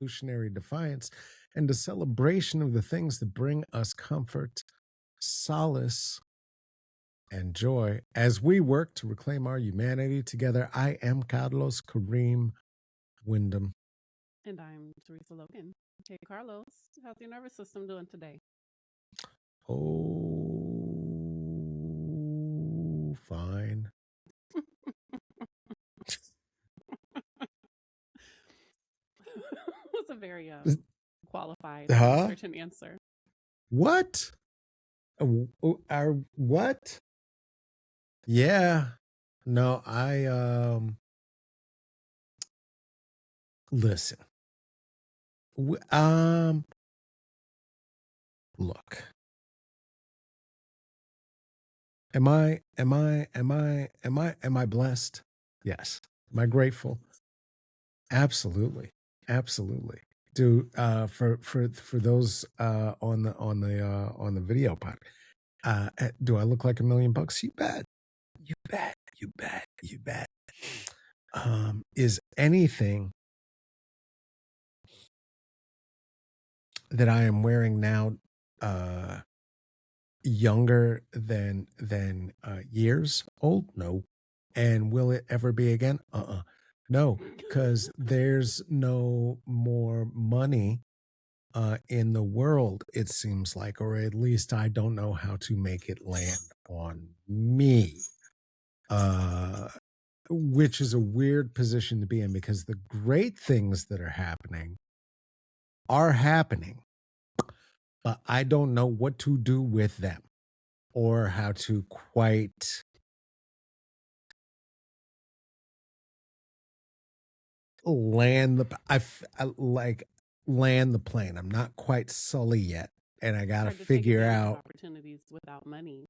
revolutionary defiance and a celebration of the things that bring us comfort, solace, and joy as we work to reclaim our humanity together. I am Carlos Kareem Wyndham. And I'm Theresa Logan. Hey, Carlos, how's your nervous system doing today? Oh, fine. That's a very qualified Huh? certain answer. What? Our what? Yeah. No, listen. Look. Am I blessed? Yes. Am I grateful? Absolutely. Absolutely. Do for those on the video pod, do I look like $1,000,000? You bet. You bet. You bet. You bet. Is anything that I am wearing now younger than years old? No. And will it ever be again? No, because there's no more money in the world, it seems like, or at least I don't know how to make it land on me. Which is a weird position to be in because the great things that are happening, but I don't know what to do with them or how to quite land the land the plane. I'm not quite Sully yet, and I got to figure out opportunities without money,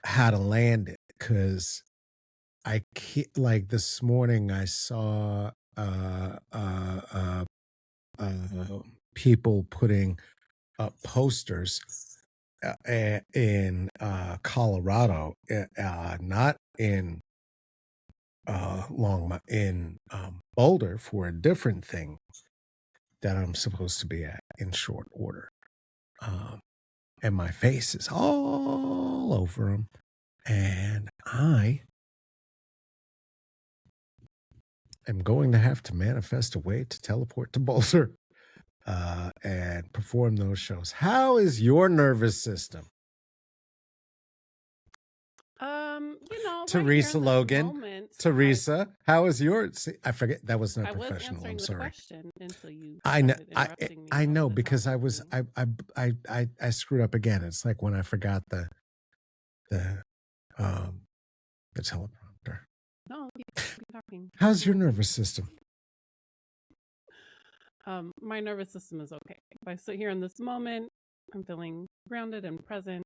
how to land it, because I can't, like this morning I saw people putting up posters in Colorado, not in in Boulder, for a different thing that I'm supposed to be at in short order. And my face is all over them. And I am going to have to manifest a way to teleport to Boulder and perform those shows. How is your nervous system? Theresa Logan. Theresa, how is yours? I forget, that was not professional. I'm sorry. Until you I know because I screwed up again. It's like when I forgot the teleprompter. No, keep talking. How's your nervous system? My nervous system is okay. If I sit here in this moment, I'm feeling grounded and present.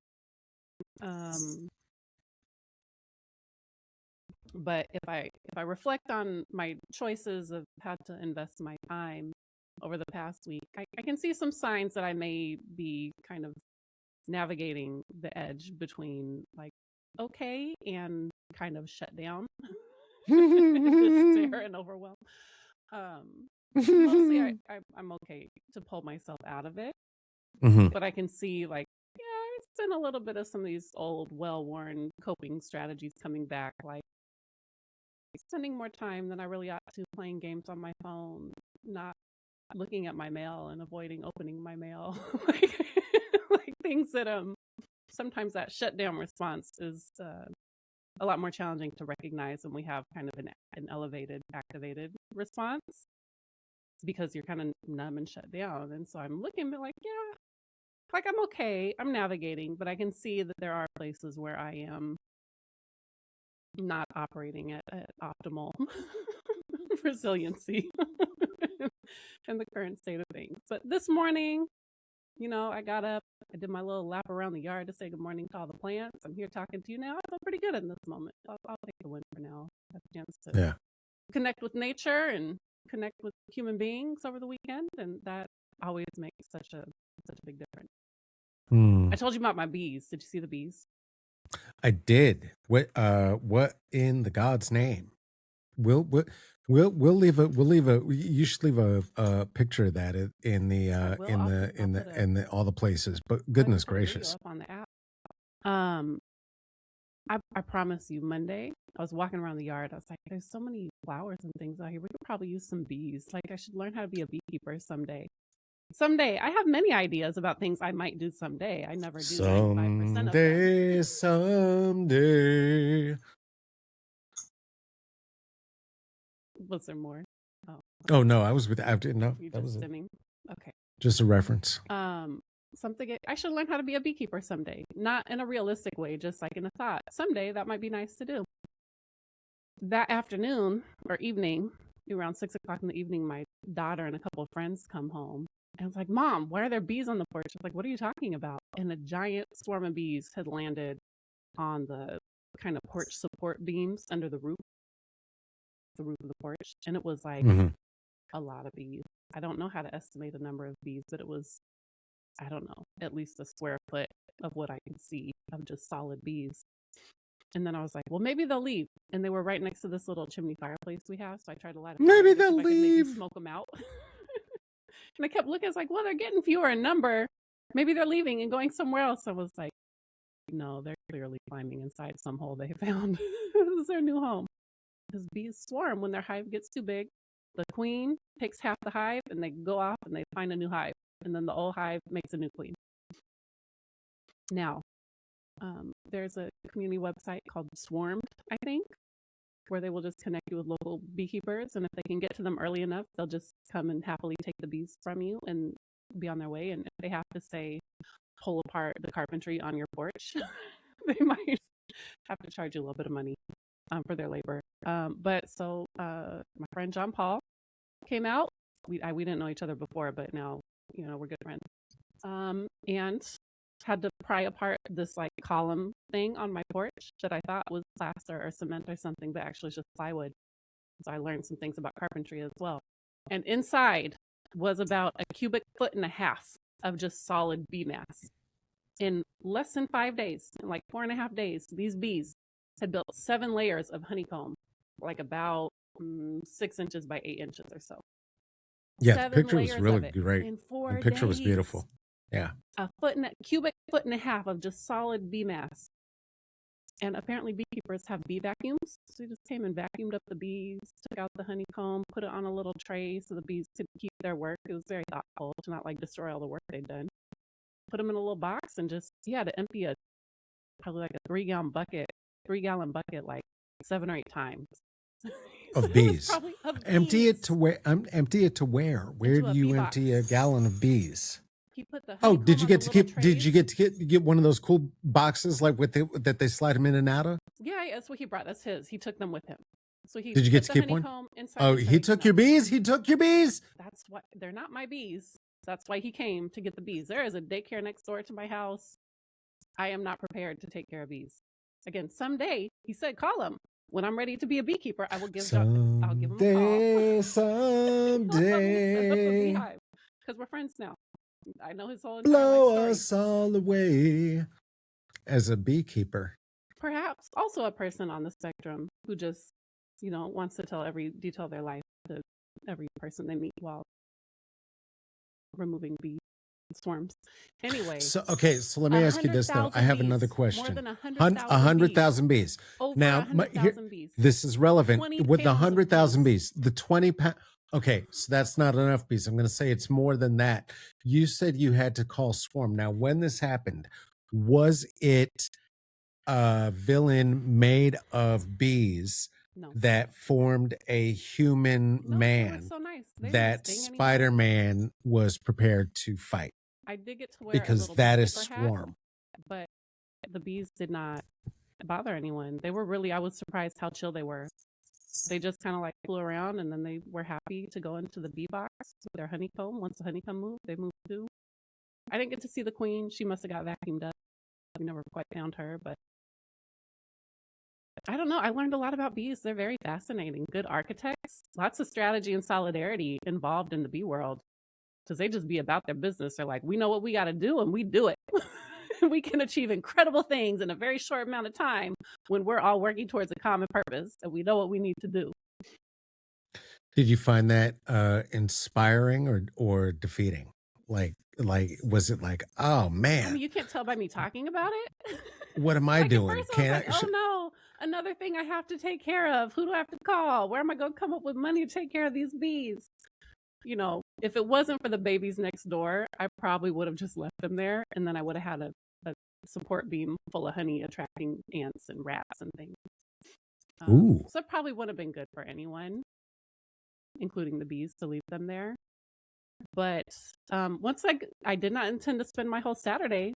But if I reflect on my choices of how to invest my time over the past week, I can see some signs that I may be kind of navigating the edge between like okay and kind of shut down, despair and overwhelm. Mostly I'm okay to pull myself out of it, but I can see like, yeah, it's been a little bit of some of these old, well-worn coping strategies coming back, like spending more time than I really ought to playing games on my phone, not looking at my mail and avoiding opening my mail, like things that sometimes that shutdown response is a lot more challenging to recognize when we have kind of an elevated, activated response, because you're kind of numb and shut down. And so I'm looking like, yeah, like I'm okay, I'm navigating, but I can see that there are places where I am not operating at optimal resiliency in the current state of things. But this morning, I got up, I did my little lap around the yard to say good morning to all the plants. I'm here talking to you now. I feel pretty good in this moment. I'll take the win for now. I have a chance to connect with nature and connect with human beings over the weekend, and that always makes such a big difference. I told you about my bees. Did you see the bees? I did. What in the God's name? We'll leave a you should leave a picture of that in the I will. I'll put in the all the places. But I can goodness put a video gracious. up on the app. I promise you, Monday, I was walking around the yard. I was like, there's so many flowers and things out here. We could probably use some bees. Like, I should learn how to be a beekeeper someday. Someday. I have many ideas about things I might do someday. I never do 95% of them. Someday. Was there more? Oh, Oh no, I was with I didn't know. you That just was it. stimming. Okay. Just a reference. Something I should learn how to be a beekeeper someday. Not in a realistic way, just like in a thought. Someday that might be nice to do. That afternoon or evening, around 6 o'clock in the evening, my daughter and a couple of friends come home. And I was like, Mom, why are there bees on the porch? I was like, what are you talking about? And a giant swarm of bees had landed on the kind of porch support beams under the roof of the porch. And it was like a lot of bees. I don't know how to estimate the number of bees, but it was, I don't know, at least a square foot of what I could see of just solid bees. And then I was like, well, maybe they'll leave. And they were right next to this little chimney fireplace we have. So I tried to light a fire. Maybe they'll maybe leave. Smoke them out. And I kept looking. I was like, well, they're getting fewer in number. Maybe they're leaving and going somewhere else. I was like, no, they're clearly climbing inside some hole they found. This is their new home. Because bees swarm when their hive gets too big. The queen takes half the hive and they go off and they find a new hive. And then the old hive makes a new queen. Now, there's a community website called Swarmed, I think, where they will just connect you with local beekeepers. And if they can get to them early enough, they'll just come and happily take the bees from you and be on their way. And if they have to, say, pull apart the carpentry on your porch, they might have to charge you a little bit of money for their labor. But so my friend John Paul came out. We didn't know each other before, but now, we're good friends. And had to pry apart this like column thing on my porch that I thought was plaster or cement or something, but actually just plywood. So I learned some things about carpentry as well. And inside was about a cubic foot and a half of just solid bee mass. In less than 5 days, in like 4.5 days, these bees had built 7 layers of honeycomb, like about 6 inches by 8 inches or so. Yeah, the picture was really great. In 4 The picture days. was beautiful. Yeah. A cubic foot and a half of just solid bee mass. And apparently beekeepers have bee vacuums. So they just came and vacuumed up the bees, took out the honeycomb, put it on a little tray so the bees could keep their work. It was very thoughtful to not like destroy all the work they'd done. Put them in a little box and just, to empty probably like a 3-gallon bucket like 7 or 8 times. Of bees. Empty bees. it to where? Empty it to where? Where do you empty a gallon of bees? He put the did you get to get one of those cool boxes like that they slide them in and out of? Yeah, that's what he brought. That's his. He took them with him. So he did you get to keep one? Oh, he took your bees. He took your bees. That's why they're not my bees. That's why he came to get the bees. There is a daycare next door to my house. I am not prepared to take care of bees. Again, someday he said, call him. When I'm ready to be a beekeeper, I will give him a call. Someday. Because we're friends now. I know his whole blow us all away. As a beekeeper. Perhaps also a person on the spectrum who just, wants to tell every detail of their life to every person they meet while removing bee swarms. Anyway. So let me ask you this though. I have another question. More than 100,000 bees. Over now, 100,000 bees. This is relevant with the 100,000 bees. The 20 pounds. Okay, so that's not enough bees. I'm going to say it's more than that. You said you had to call swarm. Now, when this happened, was it a villain made of bees that formed a human man that Spider-Man was prepared to fight? I did get to wear because that is swarm. But the bees did not bother anyone. They were I was surprised how chill they were. They just kind of like flew around and then they were happy to go into the bee box with their honeycomb. Once the honeycomb moved, they moved too. I didn't get to see the queen. She must have got vacuumed up. We never quite found her, but I don't know. I learned a lot about bees. They're very fascinating. Good architects. Lots of strategy and solidarity involved in the bee world because they just be about their business. They're like, we know what we got to do and we do it. We can achieve incredible things in a very short amount of time when we're all working towards a common purpose and we know what we need to do. Did you find that inspiring or defeating? Like was it like, oh I mean, man, you can't tell by me talking about it. what am I Like at doing? first I was Can't like, I? "Oh no, another thing I have to take care of. Who do I have to call? Where am I going to come up with money to take care of these bees?" You know, if it wasn't for the babies next door, I probably would have just left them there, and then I would have had a support beam full of honey attracting ants and rats and things. Ooh. So it probably wouldn't have been good for anyone, including the bees, to leave them there. But once I did not intend to spend my whole Saturday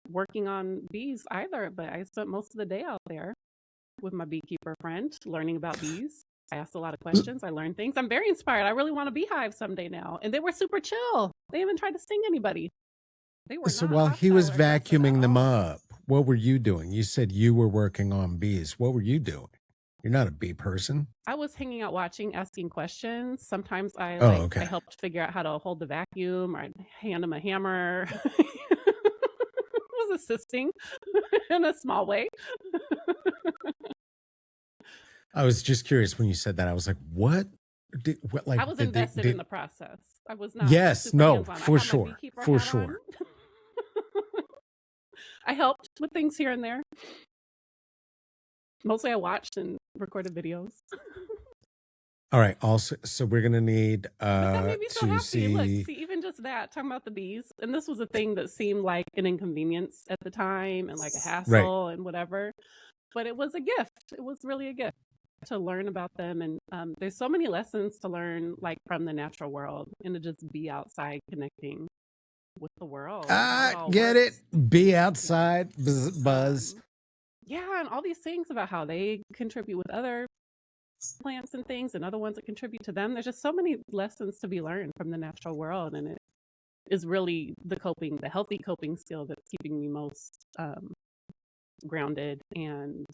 working on bees either, but I spent most of the day out there with my beekeeper friend learning about bees. I asked a lot of questions. I learned things. I'm very inspired. I really want a beehive someday now. And they were super chill. They haven't tried to sting anybody. They were So not while he hostile was or aggressive at vacuuming them all. up, what were you doing? You said you were working on bees. What were you doing? You're not a bee person. I was hanging out watching, asking questions. Sometimes Oh, I okay. helped figure out how to hold the vacuum or I'd hand them a hammer. I was assisting in a small way. I was just curious when you said that. I was like, what? What I like was did they invested in did the process. I was not yes, super no, hands on. I for had my sure. beekeeper For hat on. sure. I helped with things here and there. Mostly I watched and recorded videos. All right. Also, so we're gonna need But that made me so to happy. Look, see see, even just that, talking about the bees, and this was a thing that seemed like an inconvenience at the time and like a right. hassle and whatever. But it was a gift. It was really a gift to learn about them. And there's so many lessons to learn, like from the natural world, and to just be outside connecting with the world and how it all Get it. works. Be Yeah. outside, buzz. Yeah, and all these things about how they contribute with other plants and things and other ones that contribute to them. There's just so many lessons to be learned from the natural world. And it is really the healthy coping skill that's keeping me most grounded and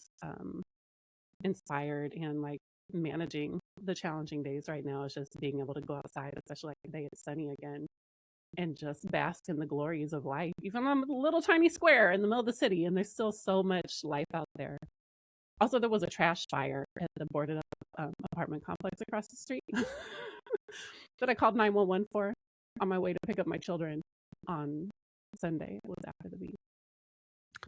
inspired and like managing the challenging days right now is just being able to go outside, especially like today it's sunny again, and just bask in the glories of life. Even though I'm a little tiny square in the middle of the city and there's still so much life out there. Also, there was a trash fire at the boarded up apartment complex across the street that I called 911 for on my way to pick up my children on Sunday. It was after the week.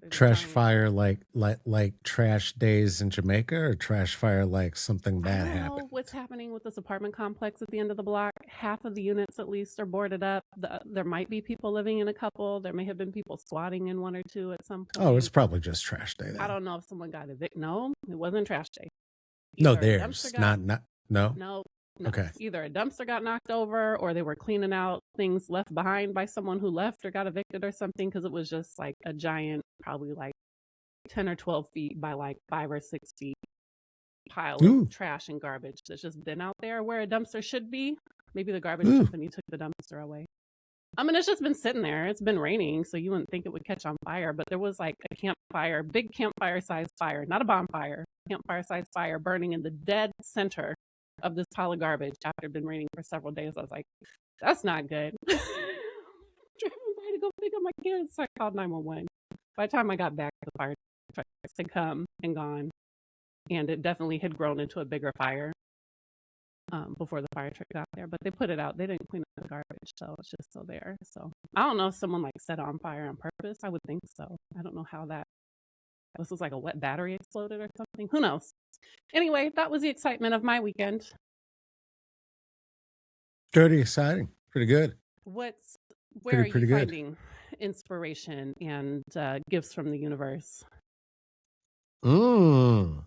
There's a Trash giant. fire like trash days in Jamaica, or trash fire like something I bad don't know happened. what's happening with this apartment complex at the end of the block. Half of the units, at least, are boarded up. There might be people living in a couple. There may have been people squatting in one or two at some Oh, it's point. probably just trash day I then. don't know if someone got evicted. No, it wasn't trash day. No, Either a dumpster theirs. got Not no. no, no. Okay. Either a dumpster got knocked over or they were cleaning out things left behind by someone who left or got evicted or something because it was just like a giant, probably like 10 or 12 feet by like 5 or 6 feet pile of Ooh. trash and garbage that's just been out there where a dumpster should be. Maybe the garbage Ooh. company took the dumpster away. I mean, it's just been sitting there. It's been raining, so you wouldn't think it would catch on fire, but there was like a campfire, big campfire sized fire, not a bonfire, campfire sized fire burning in the dead center of this pile of garbage after it had been raining for several days. I was like, that's not good. Driving by to go pick up my kids, so I called 911. By the time I got back, the fire trucks had come and gone, and it definitely had grown into a bigger fire before the fire truck got there. But they put it out. They didn't clean up the garbage, so it's just still there. So I don't know if someone like set it on fire on purpose. I would think so. I don't know how that. This was like a wet battery exploded or something. Who knows? Anyway, that was the excitement of my weekend. Pretty exciting. Pretty good. Where are you Pretty good. finding inspiration and gifts from the universe Mm.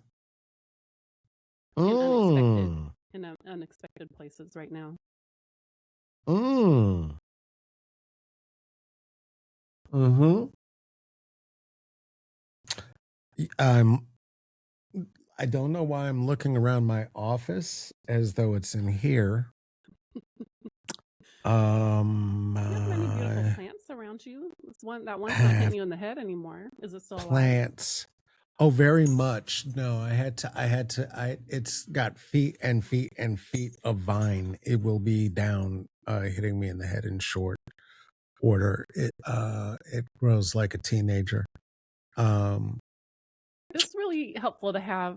in unexpected Mm. unexpected places right now? Mm. Mm-hmm. I'm I don't know why I'm looking around my office as though it's in here. You have many beautiful plants around you. That one's not Have hitting you in the head anymore. Is it still alive? plants. Oh, very much. No, it's got feet and feet and feet of vine. It will be down, hitting me in the head in short order. It grows like a teenager. Um, It's really helpful to have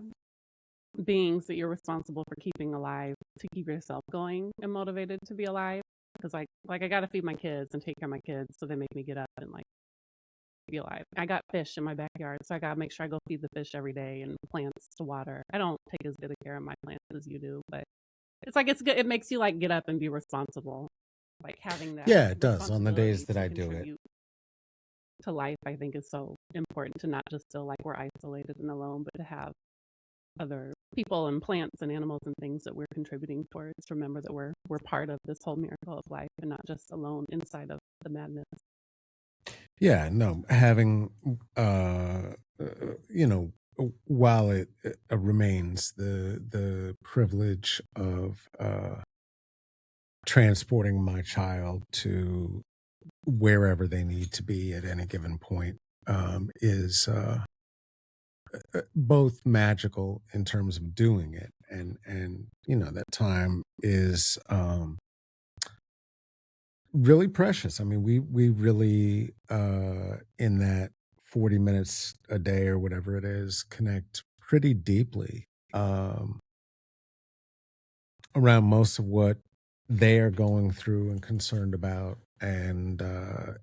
beings that you're responsible for keeping alive to keep yourself going and motivated to be alive. Because like I gotta feed my kids and take care of my kids, so they make me get up and like be alive. I got fish in my backyard, so I gotta make sure I go feed the fish every day and plants to water. I don't take as good a care of my plants as you do, but it's like it's good. It makes you like get up and be responsible, like having that Yeah, it does on the days responsibility that to I do it. contribute to life. I think is so important to not just feel like we're isolated and alone, but to have other people and plants and animals and things that we're contributing towards. Remember that we're part of this whole miracle of life and not just alone inside of the madness. Yeah, no, having, you know, while it remains the privilege of transporting my child to wherever they need to be at any given point, is both magical in terms of doing it, and you know that time is really precious. I mean, we really in that 40 minutes a day or whatever it is connect pretty deeply around most of what they are going through and concerned about, and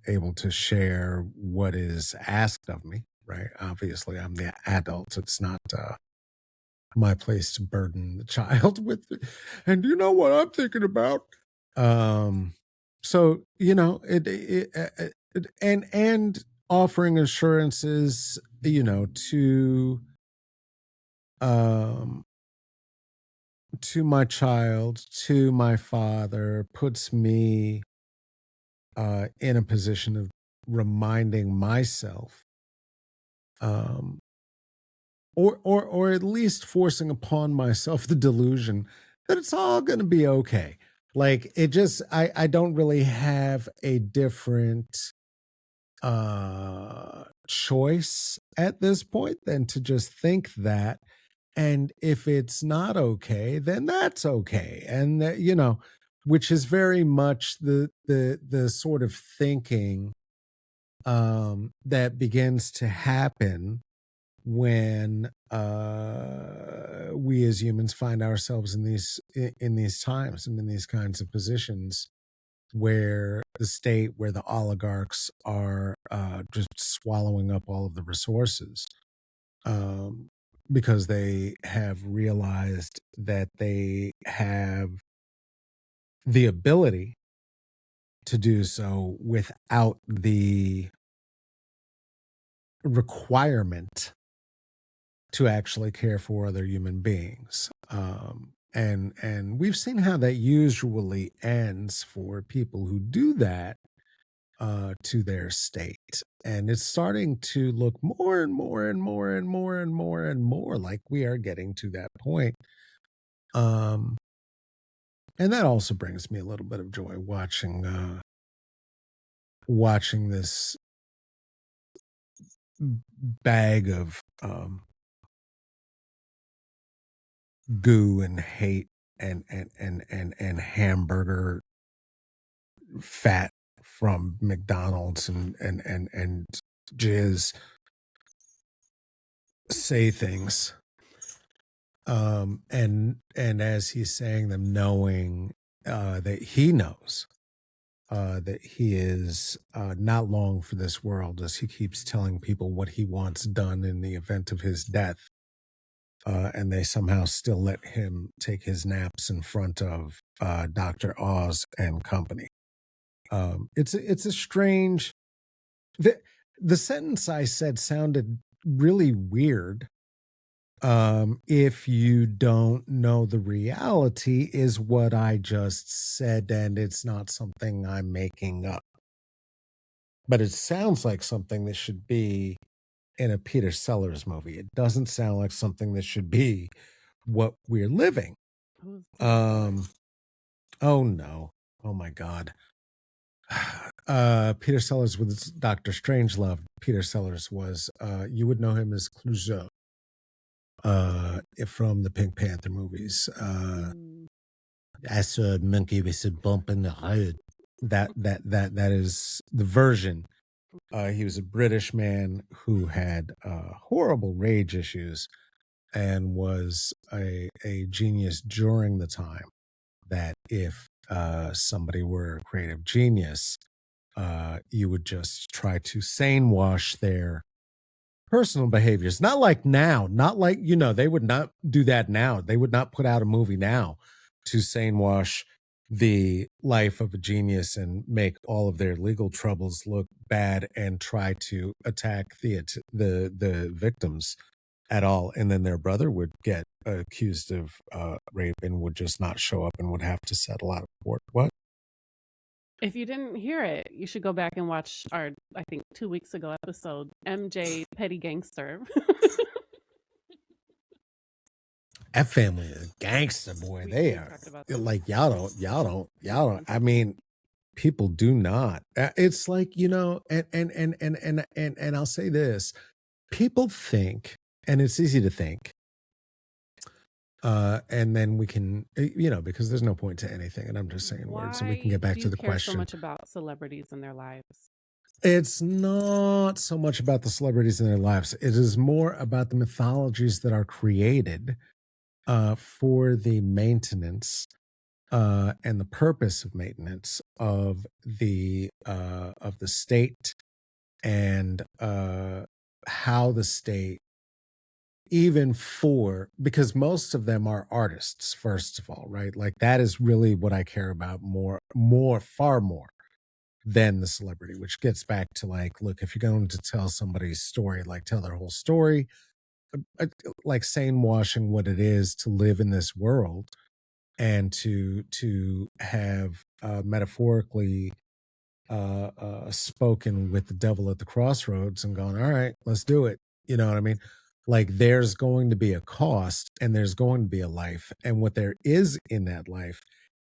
able to share what is asked of me, right? Obviously I'm the adult. It's not my place to burden the child with it. And you know what I'm thinking about? Um, so you know and offering assurances, you know, um to my child, to my father, puts me in a position of reminding myself, um or at least forcing upon myself the delusion that it's all going to be okay. Like it just I don't really have a different choice at this point than to just think that, and if it's not okay then that's okay, and that, you know, which is very much the sort of thinking that begins to happen when we as humans find ourselves in these times and in these kinds of positions where the state, where the oligarchs are just swallowing up all of the resources, um, because they have realized that they have the ability to do so without the requirement to actually care for other human beings. And we've seen how that usually ends for people who do that to their state. And it's starting to look more and more and more and more and more and more like we are getting to that point. Um, and that also brings me a little bit of joy watching this bag of goo and hate and hamburger fat from McDonald's and jizz say things, and as he's saying them, knowing that he knows that he is not long for this world, as he keeps telling people what he wants done in the event of his death, and they somehow still let him take his naps in front of Dr. Oz and company. It's a strange. The, the sentence I said sounded really weird. If you don't know the reality, is what I just said, and it's not something I'm making up. But it sounds like something that should be in a Peter Sellers movie. It doesn't sound like something that should be what we're living. Who's Peter Sellers? Oh no. Oh my God. Peter Sellers was Dr. Strangelove. Peter Sellers was you would know him as Clouseau from the Pink Panther movies. I saw a monkey with a bump in the road. That is the version. He was a British man who had horrible rage issues, and was a genius during the time, that if somebody were a creative genius, you would just try to sane wash their personal behaviors. Not like now, not like, they would not do that now. They would not put out a movie now to sane wash the life of a genius and make all of their legal troubles look bad and try to attack the victims at all. And then their brother would get accused of rape and would just not show up and would have to settle out of court. What? If you didn't hear it, you should go back and watch our, I think, 2 weeks ago episode, MJ Petty Gangster. That family is gangster, boy. They are like, y'all don't. I mean, people do not. It's like, and I'll say this: people think, and it's easy to think, and then we can, because there's no point to anything, and I'm just saying words, so we can get back to the question. So much about celebrities and their lives. It's not so much about the celebrities and their lives. It is more about the mythologies that are created for the maintenance and the purpose of maintenance of the state, and how the state, even because most of them are artists, first of all, right? Like, that is really what I care about far more than the celebrity, which gets back to, like, look, if you're going to tell somebody's story, like, tell their whole story, like sane washing what it is to live in this world, and to have metaphorically spoken with the devil at the crossroads and gone, all right, let's do it. You know what I mean? Like, there's going to be a cost and there's going to be a life, and what there is in that life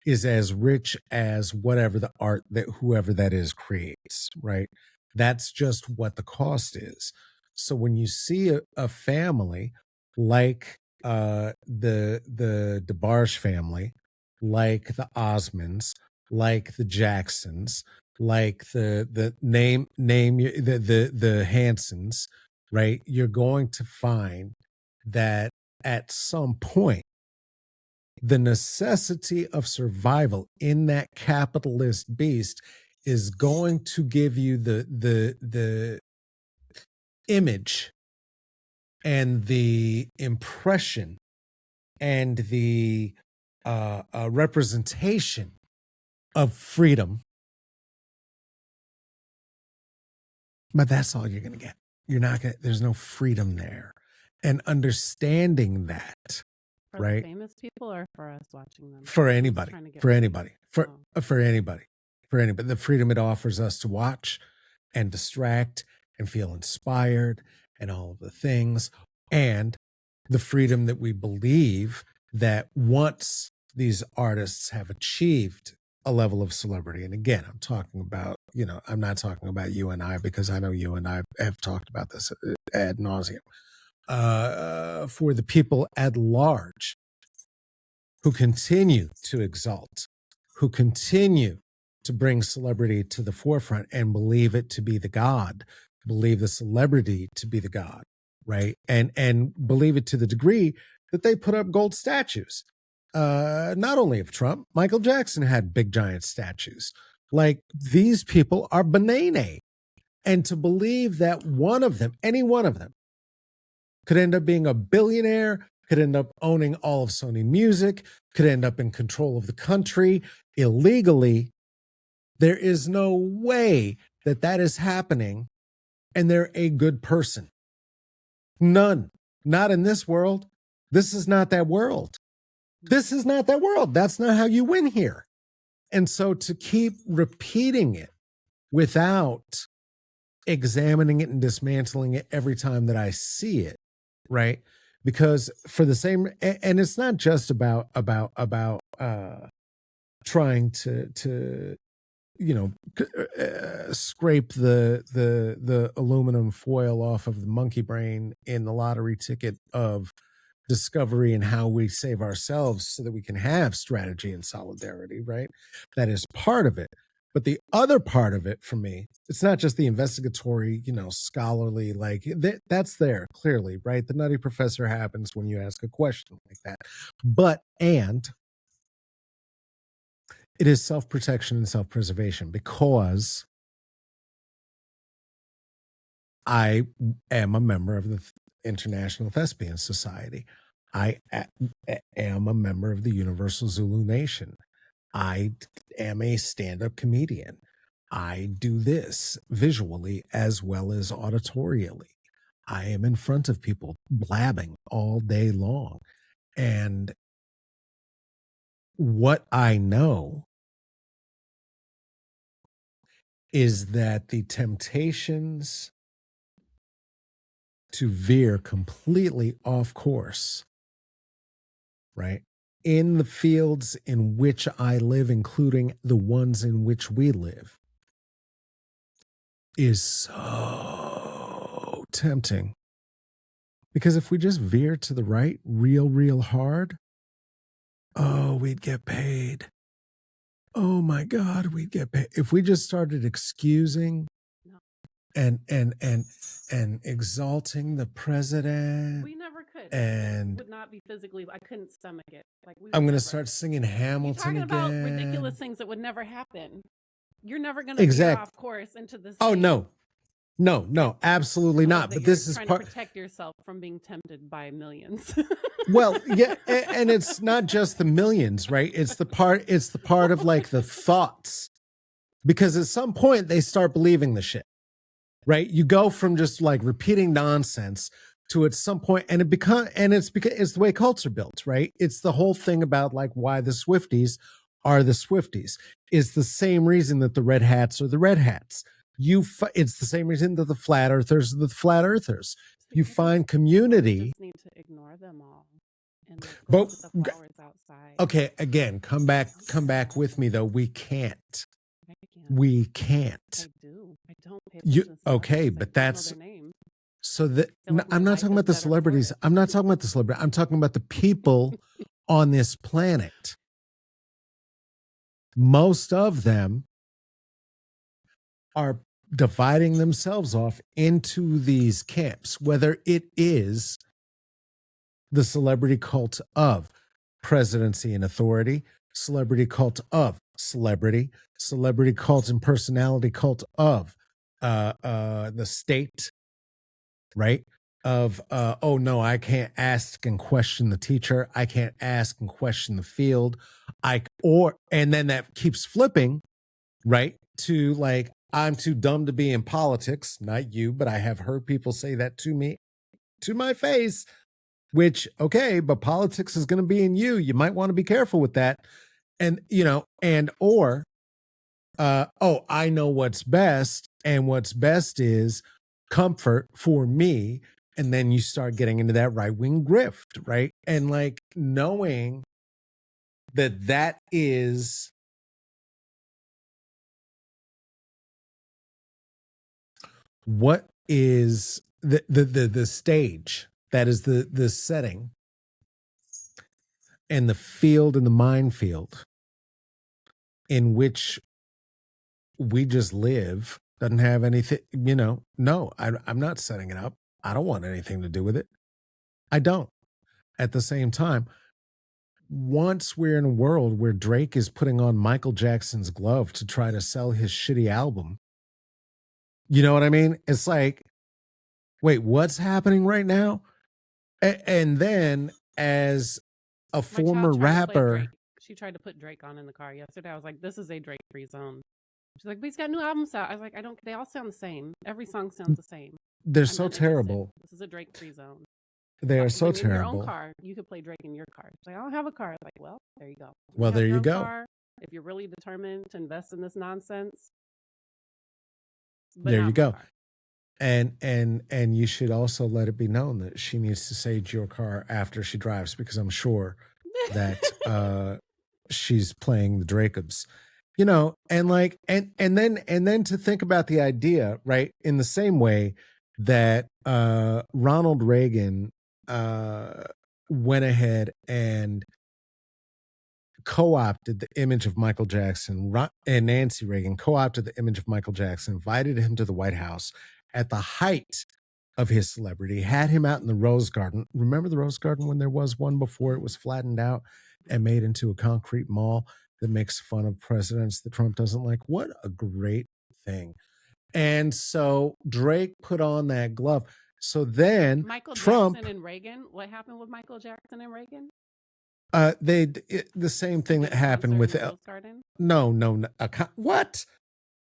is as rich as whatever the art that whoever that is creates, right? That's just what the cost is. So when you see a family like the DeBarge family, like the Osmonds, like the Jacksons, like the the Hansons, right? You're going to find that at some point, the necessity of survival in that capitalist beast is going to give you the image and the impression and the representation of freedom. But that's all you're going to get. You're not going to, there's no freedom there. And understanding that, for right? Famous people, or for us watching them? For anybody. For anybody. For anybody. For anybody. The freedom it offers us to watch and distract and feel inspired and all of the things. And the freedom that we believe that once these artists have achieved a level of celebrity, and again, I'm talking about, I'm not talking about you and I, because I know you and I have talked about this ad nauseum. For the people at large who continue to exalt, who continue to bring celebrity to the forefront and believe it to be the god, believe the celebrity to be the god, right? And believe it to the degree that they put up gold statues. Not only of Trump, Michael Jackson had big giant statues. Like, these people are banana. And to believe that one of them, any one of them, could end up being a billionaire, could end up owning all of Sony Music, could end up in control of the country illegally, there is no way that that is happening and they're a good person. None. Not in this world. This is not that world. This is not that world. That's not how you win here. And so to keep repeating it without examining it and dismantling it every time that I see it, right? Because for the same, and it's not just about trying to scrape the aluminum foil off of the monkey brain in the lottery ticket of discovery and how we save ourselves so that we can have strategy and solidarity, right? That is part of it. But the other part of it for me, it's not just the investigatory, scholarly, like that's there clearly, right? The nutty professor happens when you ask a question like that. And it is self-protection and self-preservation because I am a member of the International Thespian Society. I am a member of the Universal Zulu Nation. I am a stand-up comedian. I do this visually as well as auditorially. I am in front of people blabbing all day long. And what I know is that the temptations to veer completely off course, right, in the fields in which I live, including the ones in which we live, is so tempting. Because if we just veer to the right real hard, oh, we'd get paid. Oh my God, we'd get paid. If we just started excusing and exalting the president. We never could. And it would not be physically. I couldn't stomach it. Like I'm gonna start singing Hamilton You're talking again. about ridiculous things that would never happen. You're never gonna veer off course into this. Oh no, absolutely not. But this is trying to protect yourself from being tempted by millions. Well, yeah, and it's not just the millions, right? It's the part of like the thoughts. Because at some point they start believing the shit. Right? You go from just like repeating nonsense to at some point, and it's because it's the way cults are built, right? It's the whole thing about like why the Swifties are the Swifties. It's the same reason that the red hats are the red hats. It's the same reason that the flat earthers are the flat earthers. You find community. You just need to ignore them all and go to the flowers outside. Okay, again, come back with me though. We can't. We can't. I do. I don't pay attention to okay, but that's so that I'm not talking about the celebrities. I'm not talking about the celebrity. I'm talking about the people on this planet. Most of them are dividing themselves off into these camps, whether it is the celebrity cult of presidency and authority, celebrity cult of celebrity cult and personality cult of the state, right? Of oh no, I can't ask and question the teacher, I can't ask and question the field, and then that keeps flipping, right? To like, I'm too dumb to be in politics. Not you, but I have heard people say that to me, to my face. Which, okay, but politics is going to be in you. You might want to be careful with that. And, or, I know what's best. And what's best is comfort for me. And then you start getting into that right-wing grift, right? And like knowing that is what is the stage. That is the setting and the field and the minefield in which we just live doesn't have anything, no, I'm not setting it up. I don't want anything to do with it. I don't. At the same time, once we're in a world where Drake is putting on Michael Jackson's glove to try to sell his shitty album, you know what I mean? It's like, wait, what's happening right now? And then as a former rapper, she tried to put Drake on in the car yesterday. I was like, this is a Drake free zone. She's like, but he's got new albums out. I was like, they all sound the same. Every song sounds the same. They're so terrible. This is a Drake free zone. They are so terrible. In your own car, you could play Drake in your car. She's like, I don't have a car. Like, well, there you go. Well, there you go. Car, if you're really determined to invest in this nonsense, there you go. And you should also let it be known that she needs to sage your car after she drives, because I'm sure that she's playing the Dracobs, and like and then to think about the idea, right, in the same way that Ronald Reagan went ahead and co-opted the image of Michael Jackson, and Nancy Reagan co-opted the image of Michael Jackson, invited him to the White House at the height of his celebrity, had him out in the Rose Garden. Remember the Rose Garden when there was one before it was flattened out and made into a concrete mall that makes fun of presidents that Trump doesn't like? What a great thing. And so Drake put on that glove. So then Michael Trump, Jackson and Reagan. What happened with Michael Jackson and Reagan? the same thing that happened with Rose Garden. No, what?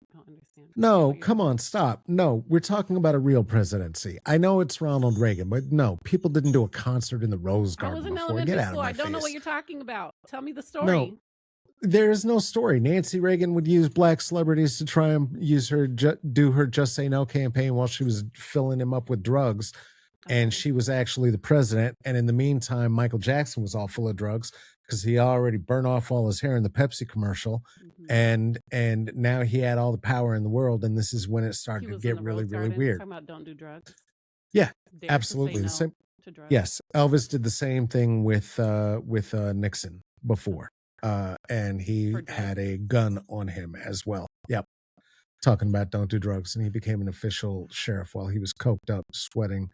I don't understand. No, come on, stop. No, we're talking about a real presidency. I know it's Ronald Reagan, but no, people didn't do a concert in the Rose Garden I was in before. elementary Get out school. of my I don't face. know what you're talking about. Tell me the story. No, there is no story. Nancy Reagan would use black celebrities to try and use her do her Just Say No campaign while she was filling him up with drugs. And she was actually the president. And in the meantime, Michael Jackson was all full of drugs because he already burned off all his hair in the Pepsi commercial. And now he had all the power in the world. And this is when it started to get really, really weird. Talking about don't do drugs. Yeah, absolutely. The same. To drugs. Yes. Elvis did the same thing with Nixon before. And he had a gun on him as well. Yep. Talking about don't do drugs. And he became an official sheriff while he was coked up, sweating,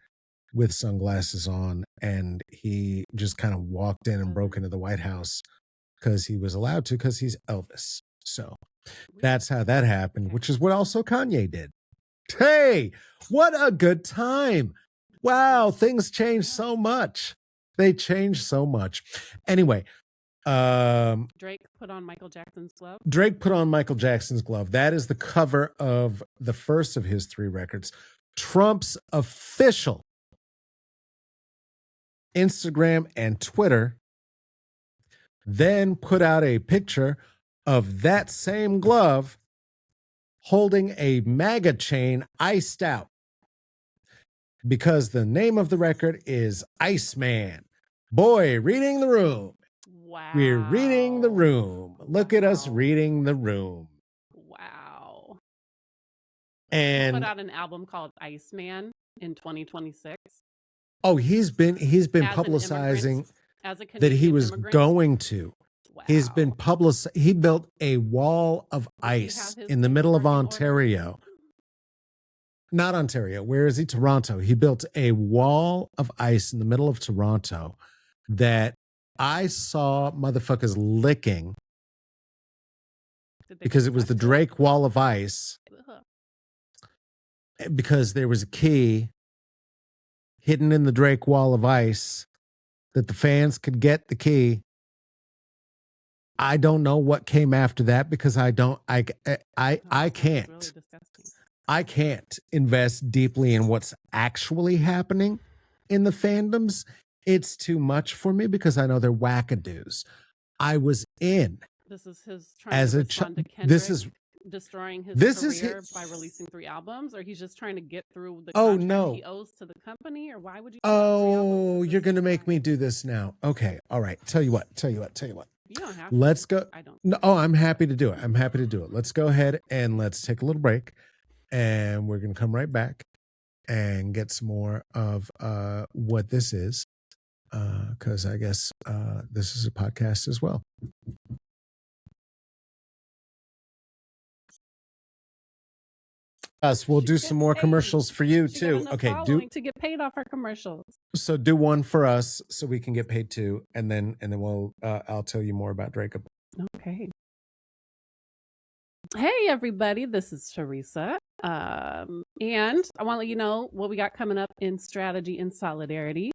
with sunglasses on, and he just kind of walked in and broke into the White House because he was allowed to, because he's Elvis. So that's how that happened, which is what also Kanye did. Hey, what a good time. Wow, things changed so much. They changed so much. Anyway, Drake put on Michael Jackson's glove. Drake put on Michael Jackson's glove. That is the cover of the first of his 3 records. Trump's official Instagram and Twitter then put out a picture of that same glove holding a MAGA chain iced out, because the name of the record is Iceman. Boy, reading the room. Wow. We're reading the room. Look at us reading the room. Wow. And he put out an album called Iceman in 2026. Oh, he's been publicizing that he was going to. Wow. He's been he built a wall of ice in the middle of Ontario. Not Ontario. Where is he? Toronto. He built a wall of ice in the middle of Toronto that I saw motherfuckers licking because it was the Drake wall of ice. Because there was a key hidden in the Drake wall of ice that the fans could get the key. I don't know what came after that, because I can't. I can't invest deeply in what's actually happening in the fandoms. It's too much for me because I know they're wackadoos. I was in. This is his trying to respond to Kendrick. This is destroying his career by releasing 3 albums, or he's just trying to get through the contract he owes to the company, or why would you? Oh, you're going to make me do this now. Okay. All right. Tell you what. You don't have to. Let's go. I don't. No, I'm happy to do it. Let's go ahead and let's take a little break, and we're going to come right back and get some more of what this is, because I guess this is a podcast as well. We'll do some more commercials for you too. Okay, to get paid off our commercials. So do one for us so we can get paid too, and then we'll I'll tell you more about Drake. Okay. Hey everybody, this is Theresa, and I want to let you know what we got coming up in Strategy and Solidarity.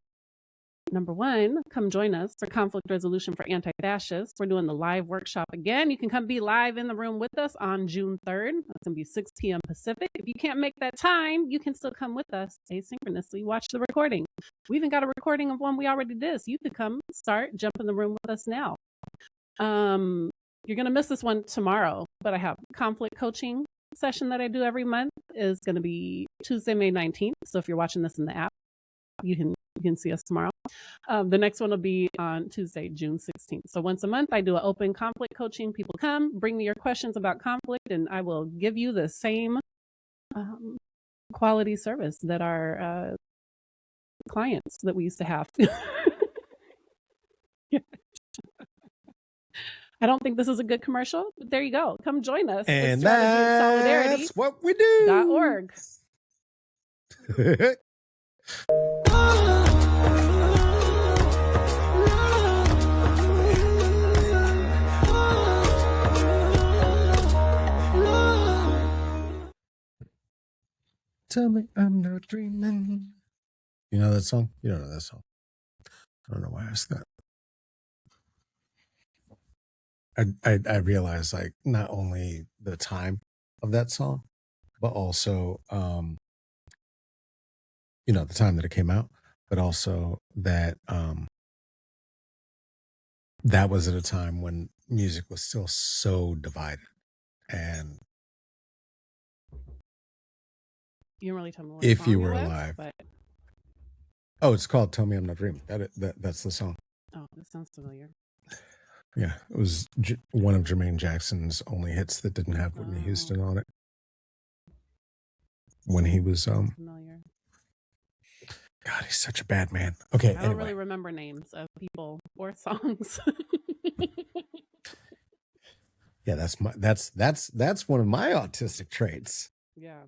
Number 1, come join us for Conflict Resolution for Anti-Fascists. We're doing the live workshop again. You can come be live in the room with us on June 3rd. That's going to be 6 p.m. Pacific. If you can't make that time, you can still come with us asynchronously. Watch the recording. We even got a recording of one we already did. So you could come, jump in the room with us now. You're going to miss this one tomorrow, but I have conflict coaching session that I do every month. Is going to be Tuesday, May 19th. So if you're watching this in the app, you can see us tomorrow. The next one will be on Tuesday, June 16th. So once a month, I do an open conflict coaching. People come, bring me your questions about conflict, and I will give you the same quality service that our clients that we used to have. I don't think this is a good commercial, but there you go. Come join us at And that's what we do. .org. Tell me I'm not dreaming. You know that song? You don't know that song. I don't know why I asked that. I realized, like, not only the time of that song, but also the time that it came out, but also that that was at a time when music was still so divided. And You didn't really tell me what if song you were it was, alive, but it's called "Tell Me I'm Not Dreaming." That's the song. oh, this sounds familiar. Yeah, it was one of Jermaine Jackson's only hits that didn't have Whitney Houston on it. When he was familiar. God, he's such a bad man. Okay, I don't really remember names of people or songs. Yeah, that's one of my autistic traits. Yeah.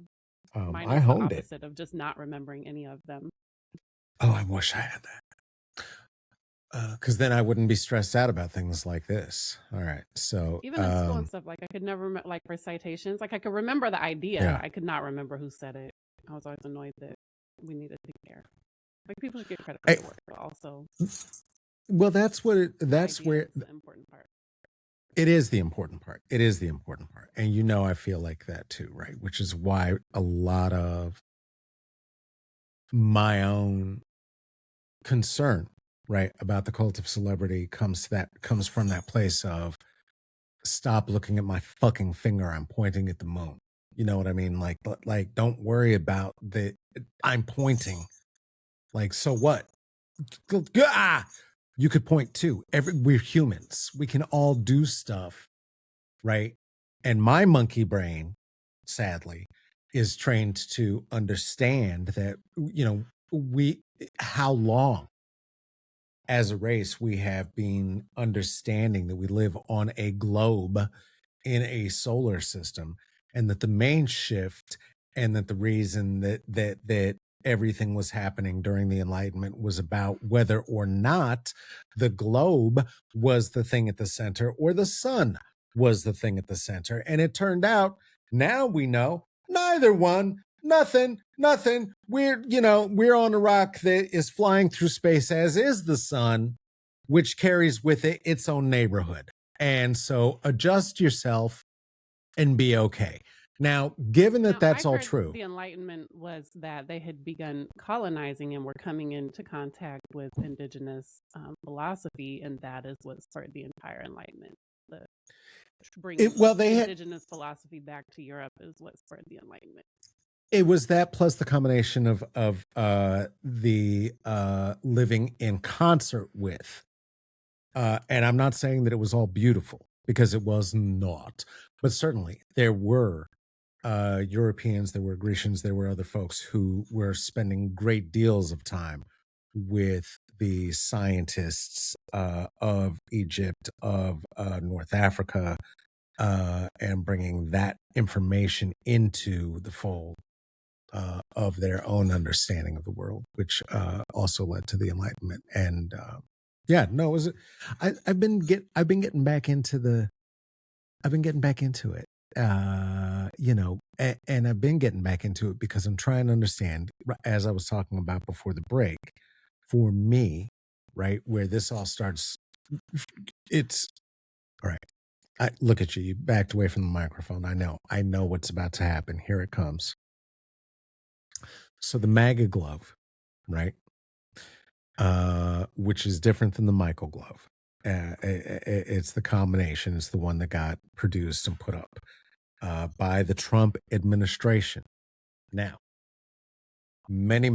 I is honed the it. opposite of just not remembering any of them. Oh, I wish I had that. Because then I wouldn't be stressed out about things like this. All right, so even in school and stuff, like I could never like for citations, like I could remember the idea. Yeah. I could not remember who said it. I was always annoyed that we needed to care. Like people should get credit for their work, but also. Well, that's what that's where the important part. It is the important part. It is the important part. And I feel like that too, right? Which is why a lot of my own concern, right, about the cult of celebrity comes from that place of stop looking at my fucking finger. I'm pointing at the moon. You know what I mean? Like don't worry about I'm pointing. Like, so what? You could point too. We're humans. We can all do stuff, right? And my monkey brain, sadly, is trained to understand that, how long as a race we have been understanding that we live on a globe in a solar system, and that the main shift and that the reason that everything was happening during the Enlightenment was about whether or not the globe was the thing at the center or the sun was the thing at the center. And it turned out, now we know, neither one. Nothing. We're on a rock that is flying through space, as is the sun, which carries with it its own neighborhood. And so adjust yourself and be okay. Now, given that that's all true. The Enlightenment was that they had begun colonizing and were coming into contact with indigenous philosophy, and that is what started the entire Enlightenment. Indigenous philosophy back to Europe is what started the Enlightenment. It was that plus the combination of the living in concert with. And I'm not saying that it was all beautiful, because it was not. But certainly there were Europeans, there were Grecians, there were other folks who were spending great deals of time with the scientists of Egypt, of North Africa, and bringing that information into the fold of their own understanding of the world, which also led to the Enlightenment. And I've been getting back into it. And I've been getting back into it because I'm trying to understand, as I was talking about before the break, for me, right, where this all starts. It's all right. I look at you. You backed away from the microphone. I know what's about to happen. Here it comes. So the MAGA glove, right? Which is different than the Michael glove. It's the combination. It's the one that got produced and put up by the Trump administration. Now, many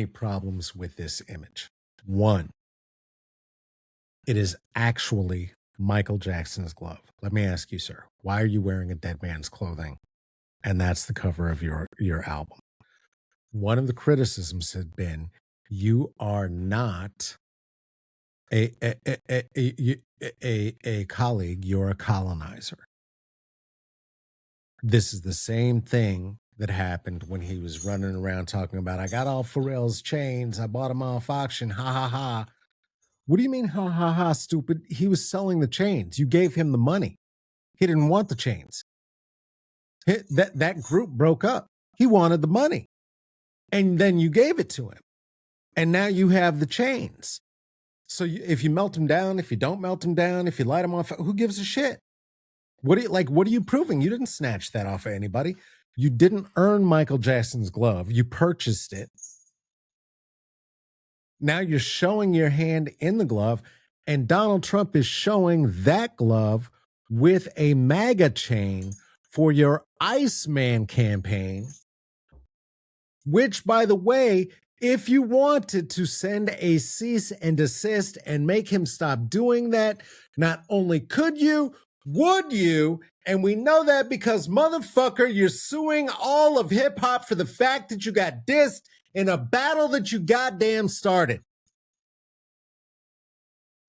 problems with this image. One, it is actually Michael Jackson's glove. Let me ask you, sir, why are you wearing a dead man's clothing? And that's the cover of your album. One of the criticisms had been, you are not A colleague, you're a colonizer. This is the same thing that happened when he was running around talking about, I got all Pharrell's chains, I bought them off auction, ha ha ha. What do you mean, ha ha ha, stupid? He was selling the chains. You gave him the money. He didn't want the chains. That group broke up. He wanted the money. And then you gave it to him. And now you have the chains. So if you melt them down, if you don't melt them down, if you light them off, who gives a shit? What are you proving? You didn't snatch that off of anybody. You didn't earn Michael Jackson's glove. You purchased it. Now you're showing your hand in the glove, and Donald Trump is showing that glove with a MAGA chain for your Iceman campaign, which, by the way, if you wanted to send a cease and desist and make him stop doing that, not only could you, would you? And we know that because, motherfucker, you're suing all of hip hop for the fact that you got dissed in a battle that you goddamn started.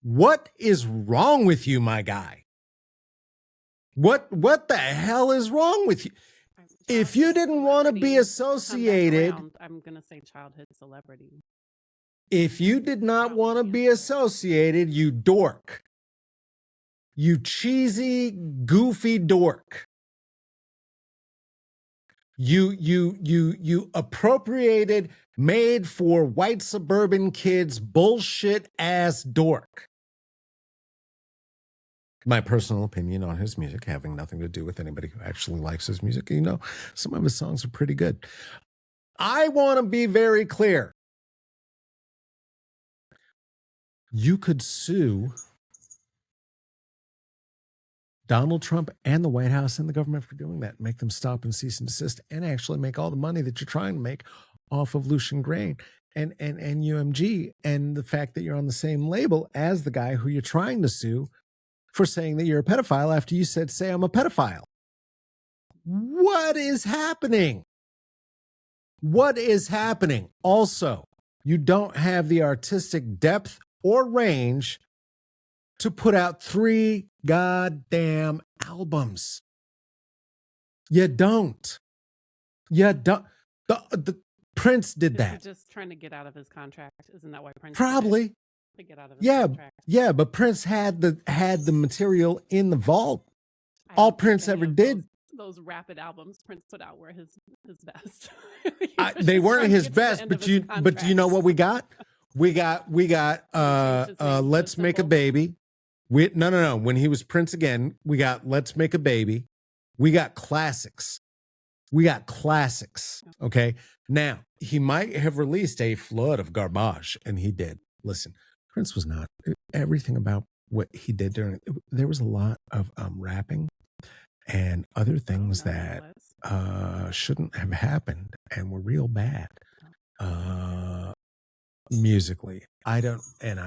What is wrong with you, my guy? What the hell is wrong with you? If you didn't want to be associated, I'm going to say childhood celebrity. If you did not want to be associated, you dork. You cheesy, goofy dork. You appropriated, made for white suburban kids, bullshit ass dork. My personal opinion on his music, having nothing to do with anybody who actually likes his music. You know, some of his songs are pretty good. I want to be very clear. You could sue Donald Trump and the White House and the government for doing that. Make them stop and cease and desist and actually make all the money that you're trying to make off of Lucian Grain and UMG, and the fact that you're on the same label as the guy who you're trying to sue for saying that you're a pedophile after you said, say I'm a pedophile. What is happening? What is happening? Also, you don't have the artistic depth or range to put out 3 goddamn albums. You don't. You don't. The Prince did that. Just trying to get out of his contract. Isn't that why Prince probably to get out of his contract? Yeah, but Prince had the material in the vault. All Prince ever did. Those rapid albums Prince put out were his best. They weren't his best, but do you know what we got? We got Let's Make a Baby. No. When he was Prince again, we got Let's Make a Baby. We got classics. Okay. Now, he might have released a flood of garbage, and he did. Listen, Prince was not everything about what he did there was a lot of rapping and other things that shouldn't have happened and were real bad musically. I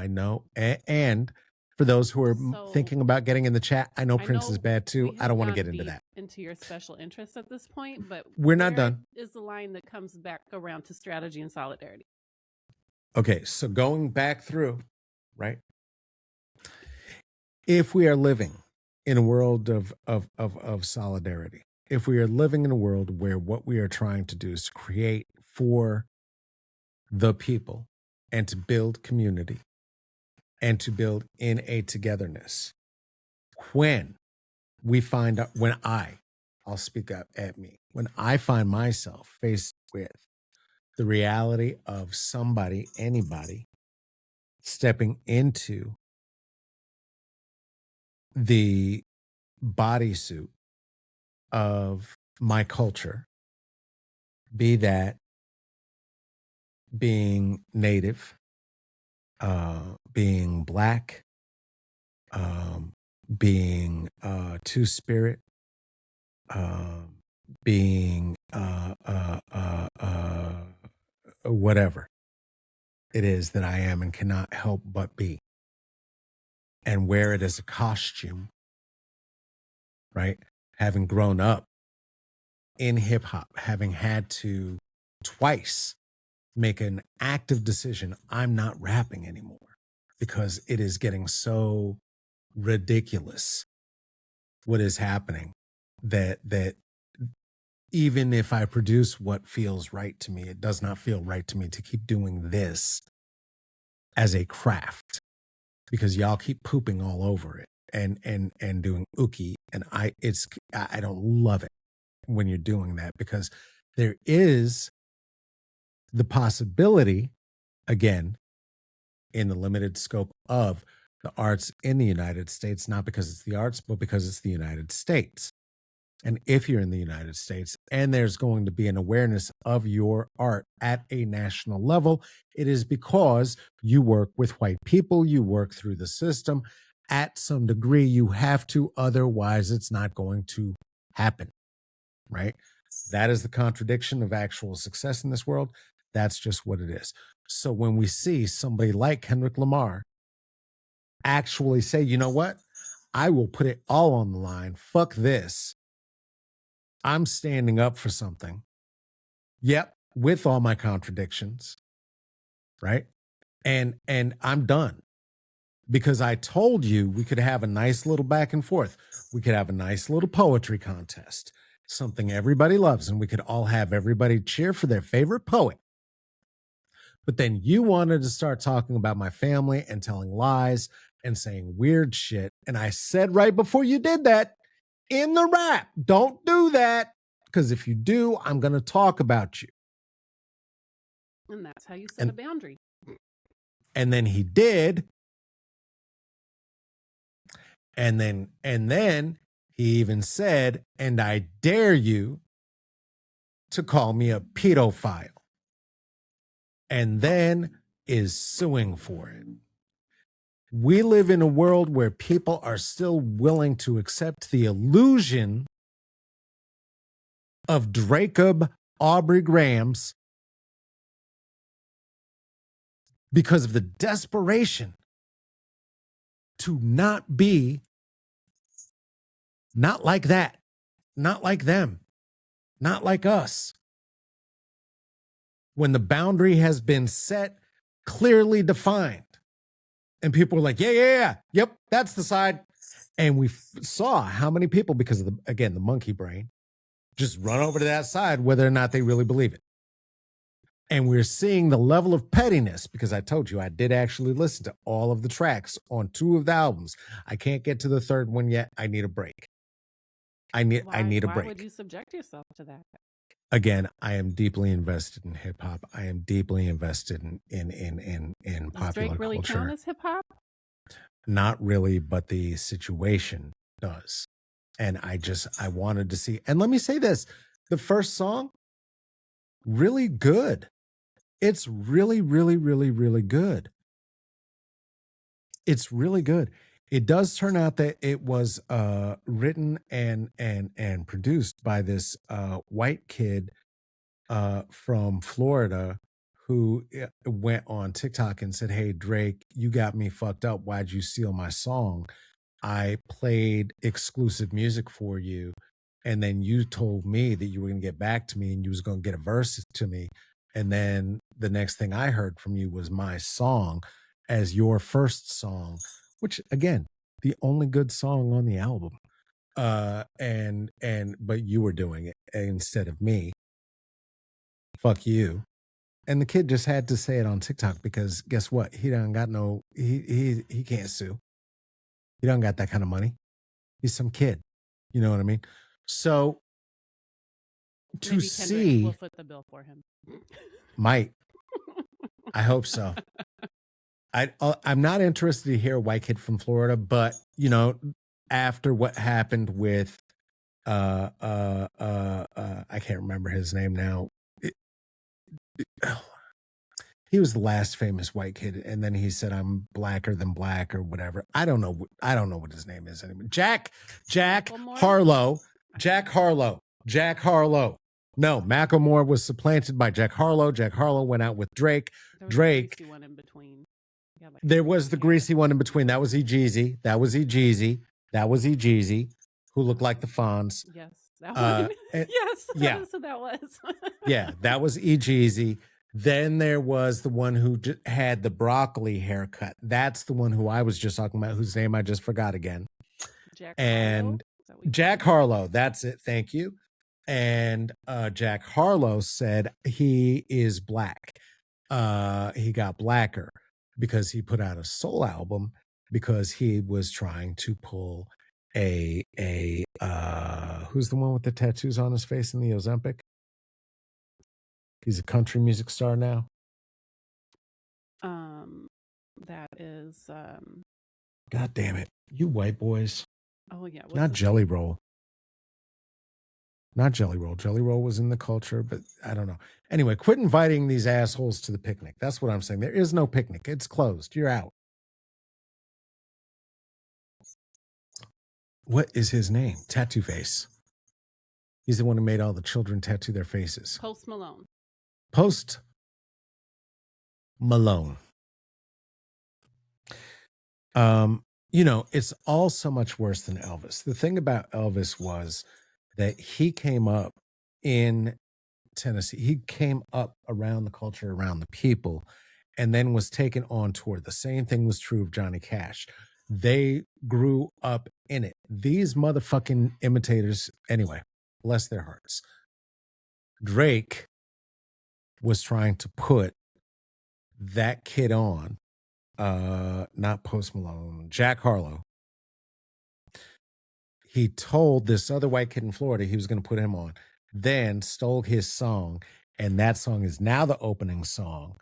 know, and for those who are thinking about getting in the chat, I know Prince is bad too. I don't want to get into that. Into your special interest at this point, but we're not done. Is the line that comes back around to strategy and solidarity? Okay, so going back through, right? If we are living in a world of solidarity, if we are living in a world where what we are trying to do is create for the people and to build community and to build in a togetherness, when I'll speak up at me, when I find myself faced with the reality of anybody stepping into the bodysuit of my culture, be that being Native, being Black, being Two-Spirit, being whatever it is that I am and cannot help but be, and wear it as a costume, right? Having grown up in hip hop, having had to twice make an active decision, I'm not rapping anymore. because it is getting so ridiculous what is happening that even if I produce what feels right to me, it does not feel right to me to keep doing this as a craft, because y'all keep pooping all over it and doing ookie, and I don't love it when you're doing that, because there is the possibility, again, in the limited scope of the arts in the United States, not because it's the arts, but because it's the United States. And if you're in the United States and there's going to be an awareness of your art at a national level, it is because you work with white people, you work through the system. At some degree, you have to, otherwise it's not going to happen, right? That is the contradiction of actual success in this world. That's just what it is. So when we see somebody like Kendrick Lamar actually say, you know what? I will put it all on the line. Fuck this. I'm standing up for something. Yep, with all my contradictions, right? And I'm done, because I told you we could have a nice little back and forth. We could have a nice little poetry contest, something everybody loves, and we could all have everybody cheer for their favorite poet. But then you wanted to start talking about my family and telling lies and saying weird shit. And I said right before you did that in the rap, don't do that, because if you do, I'm going to talk about you. And that's how you set a boundary. And then he did. And then he even said, and I dare you to call me a pedophile. And then is suing for it. We live in a world where people are still willing to accept the illusion of Jacob Aubrey Grahams because of the desperation to not be, not like that, not like them, not like us. When the boundary has been set, clearly defined, and people were like, yeah, yep, that's the side. And we saw how many people, because of the monkey brain, just run over to that side, whether or not they really believe it. And we're seeing the level of pettiness, because I told you I did actually listen to all of the tracks on 2 of the albums. I can't get to the 3rd one yet. I need a break. I need a break. Why would you subject yourself to that? Again, I am deeply invested in hip hop. I am deeply invested in popular Does Drake really culture. count as hip hop? Not really, but the situation does. And I wanted to see. And let me say this: the first song, really good. It's really, really, really, really good. It's really good. It does turn out that it was written and produced by this white kid from Florida who went on TikTok and said, "Hey, Drake, you got me fucked up. Why'd you steal my song? I played exclusive music for you, and then you told me that you were going to get back to me and you was going to get a verse to me. And then the next thing I heard from you was my song as your first song, which again, the only good song on the album. But you were doing it instead of me. Fuck you." And the kid just had to say it on TikTok, because guess what? He don't got no, he can't sue. He don't got that kind of money. He's some kid. You know what I mean? So to Maybe Kendrick see, will foot the bill for him. might. I hope so. I'm not interested to hear a white kid from Florida, but you know, after what happened with I can't remember his name now. He was the last famous white kid, and then he said, "I'm blacker than black" or whatever. I don't know what his name is anymore. Jack Harlow. Jack Harlow. No, Macklemore was supplanted by Jack Harlow. Jack Harlow went out with Drake. Drake. There was the greasy one in between. Yeah, there was the greasy one in between. That was E-Jeezy. Who looked like the Fonz. Yes, that one. Yes, yeah. so that was. Yeah, that was E-Jeezy. Then there was the one who had the broccoli haircut. That's the one who I was just talking about, whose name I just forgot again. Jack And Harlow? Jack Harlow, that's it. Thank you. And Jack Harlow said he is black. He got blacker because he put out a soul album because he was trying to pull a who's the one with the tattoos on his face in the Ozempic? He's a country music star now. That is God damn it. You white boys. Oh yeah, not Jelly Roll. Not Jelly Roll. Jelly Roll was in the culture, but I don't know. Anyway, quit inviting these assholes to the picnic. That's what I'm saying. There is no picnic. It's closed. You're out. What is his name? Tattoo Face. He's the one who made all the children tattoo their faces. Post Malone. Post Malone. You know, it's all so much worse than Elvis. The thing about Elvis was that he came up in Tennessee. He came up around the culture, around the people, and then was taken on tour. The same thing was true of Johnny Cash. They grew up in it. These motherfucking imitators, anyway, bless their hearts. Drake was trying to put that kid on, not Post Malone, Jack Harlow. He told this other white kid in Florida he was going to put him on, then stole his song, and that song is now the opening song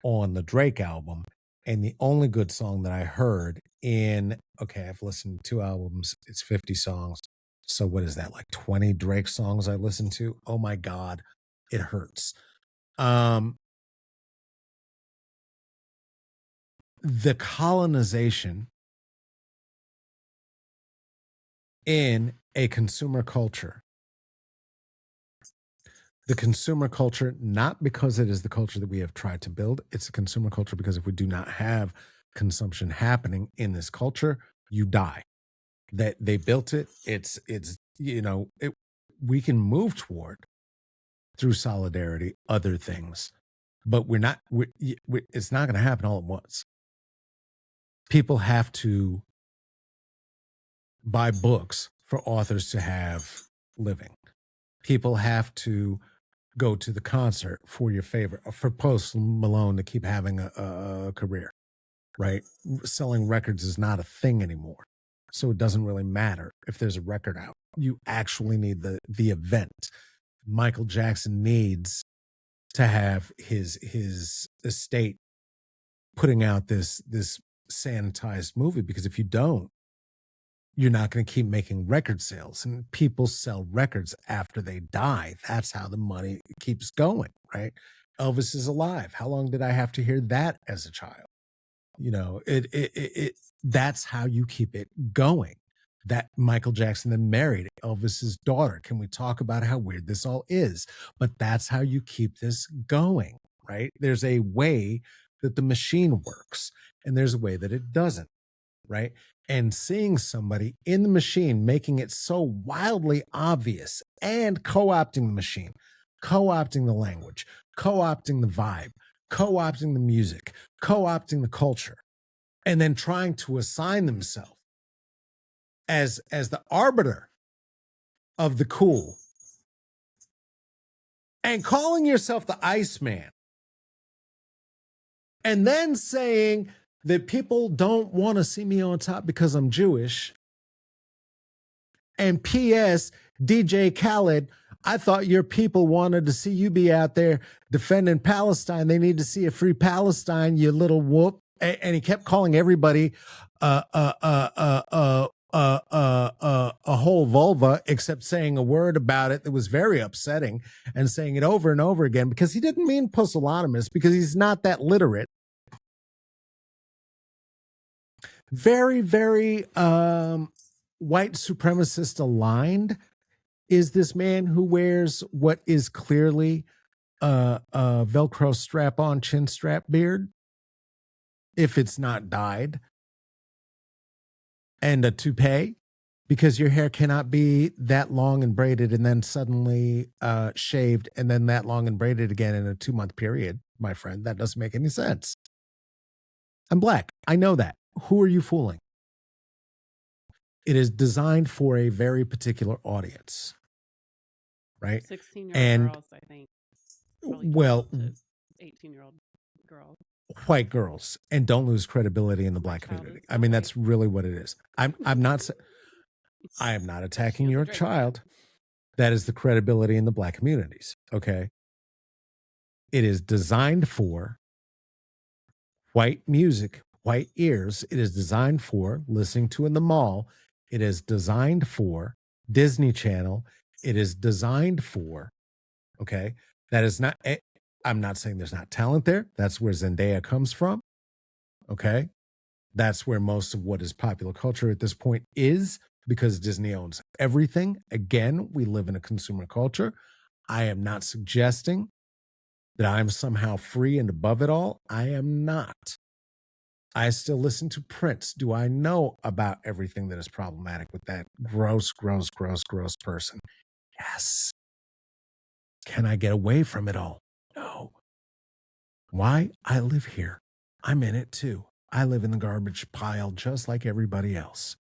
on the Drake album, and the only good song that I heard in, okay, I've listened to 2 albums, it's 50 songs, so what is that, like 20 Drake songs I listened to? Oh my God, it hurts. The colonization in a consumer culture, the consumer culture, not because it is the culture that we have tried to build, it's a consumer culture because if we do not have consumption happening in this culture, you die. That they built it, it's you know, we can move toward through solidarity other things, but it's not going to happen all at once. People have to buy books for authors to have living. People have to go to the concert for your favorite, for Post Malone to keep having a career, right? Selling records is not a thing anymore. So it doesn't really matter if there's a record out. You actually need the event. Michael Jackson needs to have his estate putting out this sanitized movie, because if you don't, you're not going to keep making record sales, and people sell records after they die. That's how the money keeps going, right? Elvis is alive. How long did I have to hear that as a child? You know, that's how you keep it going. That Michael Jackson then married Elvis's daughter. Can we talk about how weird this all is? But that's how you keep this going, right? There's a way that the machine works, and there's a way that it doesn't, right? And seeing somebody in the machine making it so wildly obvious and co-opting the machine, co-opting the language, co-opting the vibe, co-opting the music, co-opting the culture, and then trying to assign themselves as the arbiter of the cool, and calling yourself the Iceman, and then saying that people don't want to see me on top because I'm Jewish. And P.S., DJ Khaled, I thought your people wanted to see you be out there defending Palestine. They need to see a free Palestine, you little whoop. And he kept calling everybody a whole vulva, except saying a word about it that was very upsetting, and saying it over and over again because he didn't mean pusillanimous, because he's not that literate. Very, very white supremacist aligned is this man who wears what is clearly a Velcro strap-on chin strap beard, if it's not dyed, and a toupee, because your hair cannot be that long and braided and then suddenly shaved and then that long and braided again in a 2-month period. my friend. That doesn't make any sense. I'm black. I know that. Who are you fooling? It is designed for a very particular audience, right? 16-year-old And girls, I think. Probably well, 12 to 18-year-old girls. white girls, and don't lose credibility in the My black child community. is I not mean, white. that's really what it is. I am not attacking She has a your Drake child. fan. That is the credibility in the black communities. Okay. It is designed for white music, white ears. It is designed for listening to in the mall. It is designed for Disney Channel. It is designed for, okay. That is not, I'm not saying there's not talent there. That's where Zendaya comes from. Okay. That's where most of what is popular culture at this point is, because Disney owns everything. Again, we live in a consumer culture. I am not suggesting that I'm somehow free and above it all. I am not. I still listen to Prince. Do I know about everything that is problematic with that gross, gross, gross, gross person? Yes. Can I get away from it all? No. Why? I live here. I'm in it too. I live in the garbage pile just like everybody else.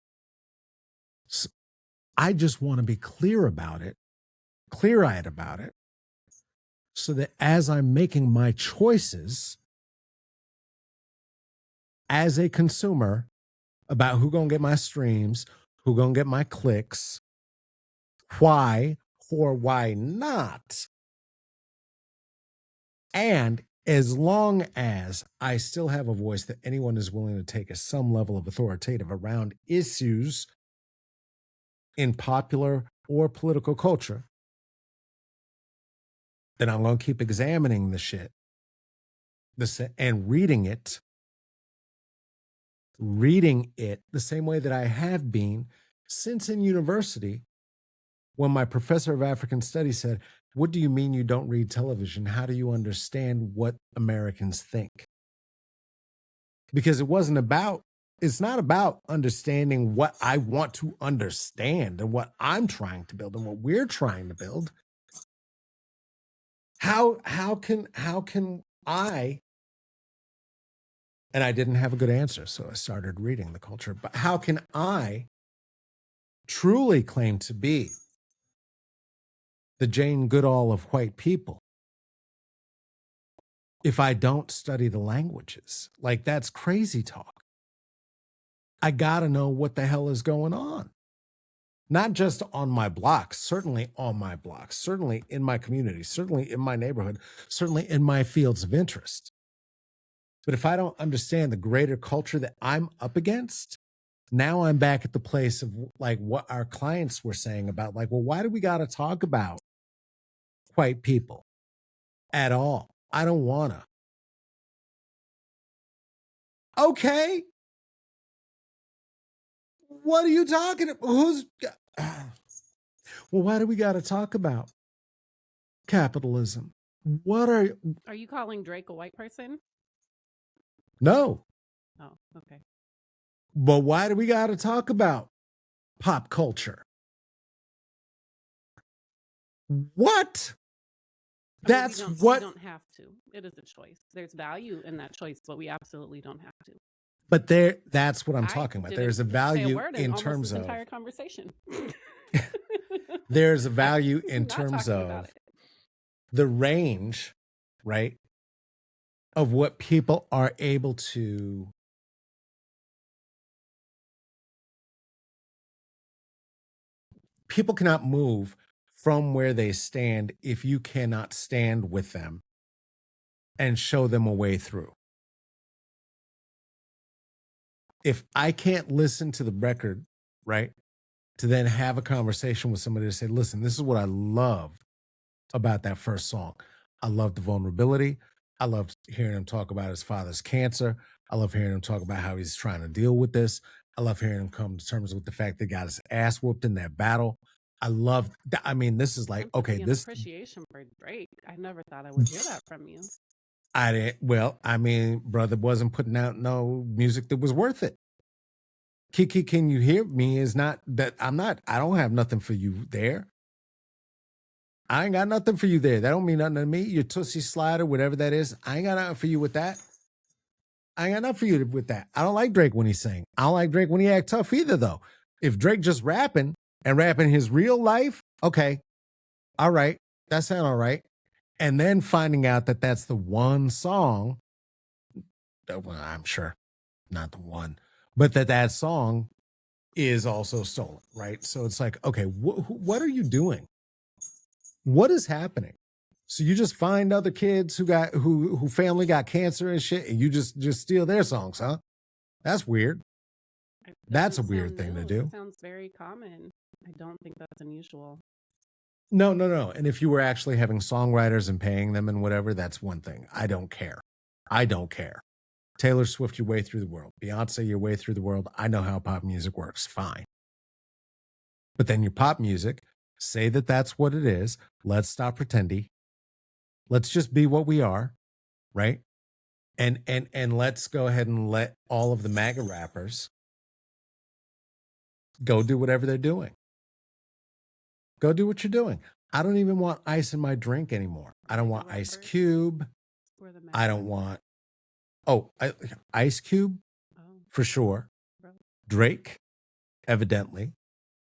So I just want to be clear about it, clear-eyed about it, so that as I'm making my choices as a consumer about who gonna get my streams, who gonna get my clicks, why or why not, and as long as I still have a voice that anyone is willing to take as some level of authoritative around issues in popular or political culture, then I'm going to keep examining the shit and reading it the same way that I have been since in university, when my professor of African studies said, "What do you mean you don't read television? How do you understand what Americans think?" Because it's not about understanding what I want to understand and what I'm trying to build and what we're trying to build. How can I, and I didn't have a good answer, so I started reading the culture, but how can I truly claim to be the Jane Goodall of white people if I don't study the languages? Like, that's crazy talk. I gotta know what the hell is going on. Not just on my block, certainly on my block, certainly in my community, certainly in my neighborhood, certainly in my fields of interest. But if I don't understand the greater culture that I'm up against, now I'm back at the place of like what our clients were saying about, like, well, why do we got to talk about white people at all? I don't want to. Okay. What are you talking about? Well, why do we got to talk about capitalism? What Are you calling Drake a white person? No. Oh, okay. But why do we got to talk about pop culture? What? That's I mean, what. We don't have to. It is a choice. There's value in that choice, but we absolutely don't have to. But that's what I'm talking about. There's a value in terms of entire conversation. There's a value in Not terms talking about of it. the range, right, of what people are able to people cannot move from where they stand if you cannot stand with them and show them a way through. If I can't listen to the record, right, to then have a conversation with somebody to say, listen, this is what I love about that first song. I love the vulnerability. I love hearing him talk about his father's cancer. I love hearing him talk about how he's trying to deal with this. I love hearing him come to terms with the fact that he got his ass whooped in that battle. I love, I mean, this is like, okay, this appreciation for Drake. I never thought I would hear that from you. I didn't, well, I mean, brother wasn't putting out no music that was worth it. Kiki, can you hear me? Is not that I don't have nothing for you there. I ain't got nothing for you there. That don't mean nothing to me. Your Tootsie Slider, whatever that is. I ain't got nothing for you with that. I ain't got nothing for you with that. I don't like Drake when he's sing. I don't like Drake when he act tough either, though. If Drake just rapping and rapping his real life, okay, all right, that sound all right. And then finding out that that's the one song, well, I'm sure not the one, but that song is also stolen, right? So it's like, okay, what are you doing? What is happening? So you just find other kids who family got cancer and shit, and you just steal their songs, huh? That's weird. That's a weird thing to do. That sounds very common. I don't think that's unusual. No. And if you were actually having songwriters and paying them and whatever, that's one thing. I don't care. Taylor Swift, your way through the world. Beyonce, your way through the world. I know how pop music works. Fine. But then your pop music, say that that's what it is. Let's stop pretending. Let's just be what we are, right? And let's go ahead and let all of the MAGA rappers go do whatever they're doing. Go do what you're doing. I don't even want ice in my drink anymore. I don't want Ice Cube. I don't want Ice Cube for sure. Drake, evidently.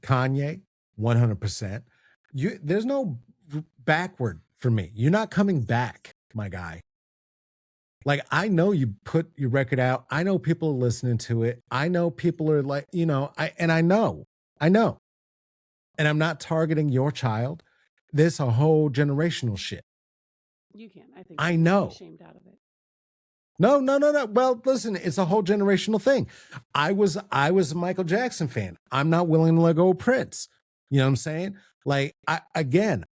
Kanye, 100%. There's no backward for me. You're not coming back, my guy. Like, I know you put your record out. I know people are listening to it. I know people are like, I know. And I'm not targeting your child. There's a whole generational shit. You can. I think I know. Be shamed out of it. No. Well, listen, it's a whole generational thing. I was a Michael Jackson fan. I'm not willing to let go of Prince. You know what I'm saying? Like, I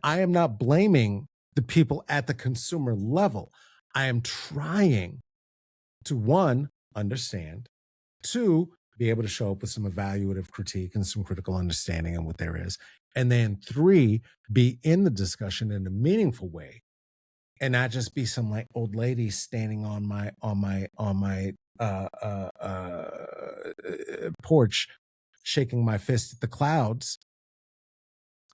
am not blaming the people at the consumer level. I am trying to, one, understand, two, be able to show up with some evaluative critique and some critical understanding of what there is, and then three, be in the discussion in a meaningful way, and not just be some like old lady standing on my porch, shaking my fist at the clouds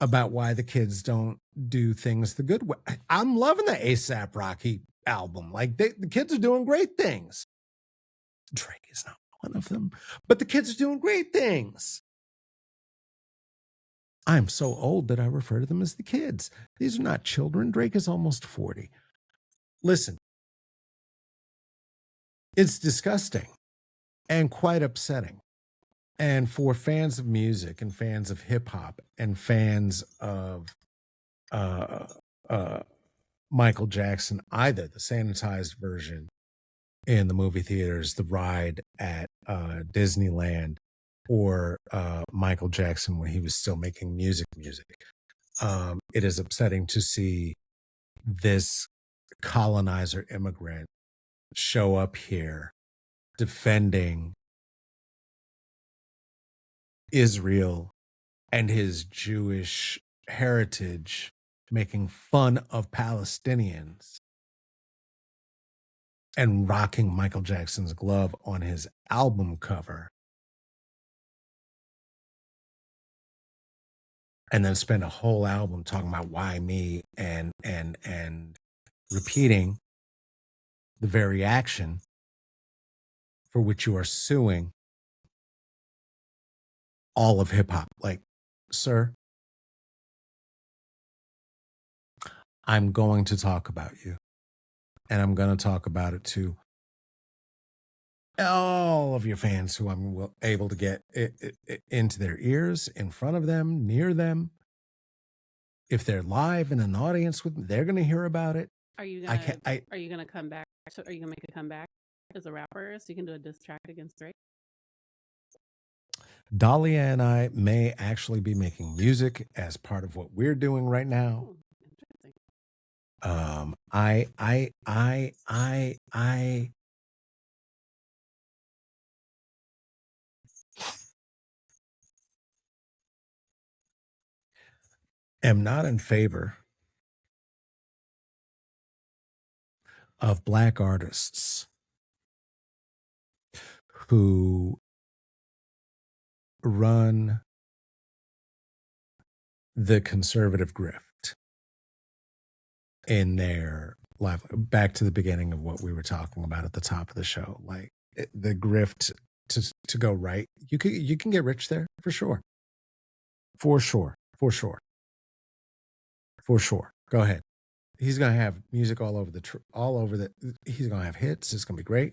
about why the kids don't do things the good way. I'm loving the ASAP Rocky album. Like, the kids are doing great things. Drake is not one of them, but the kids are doing great things. I'm so old that I refer to them as the kids. These are not children. Drake is almost 40. Listen, it's disgusting and quite upsetting. And for fans of music and fans of hip hop and fans of Michael Jackson, either the sanitized version in the movie theaters, the ride at Disneyland, or Michael Jackson when he was still making music. It is upsetting to see this colonizer immigrant show up here defending Israel and his Jewish heritage, making fun of Palestinians, and rocking Michael Jackson's glove on his album cover, and then spend a whole album talking about why me, and repeating the very action for which you are suing all of hip hop. Like, sir, I'm going to talk about you, and I'm going to talk about it to all of your fans who I'm able to get into their ears, in front of them, near them. If they're live in an audience with me, they're going to hear about it. Are you gonna come back? Are you gonna make a comeback as a rapper so you can do a diss track against Drake? Dahlia and I may actually be making music as part of what we're doing right now. Interesting. I am not in favor of Black artists who run the conservative grift. in their life. Back to the beginning of what we were talking about at the top of the show, like the grift to go right. You can get rich there for sure, for sure, for sure, for sure. Go ahead. He's gonna have music all over all over the. He's gonna have hits. It's gonna be great.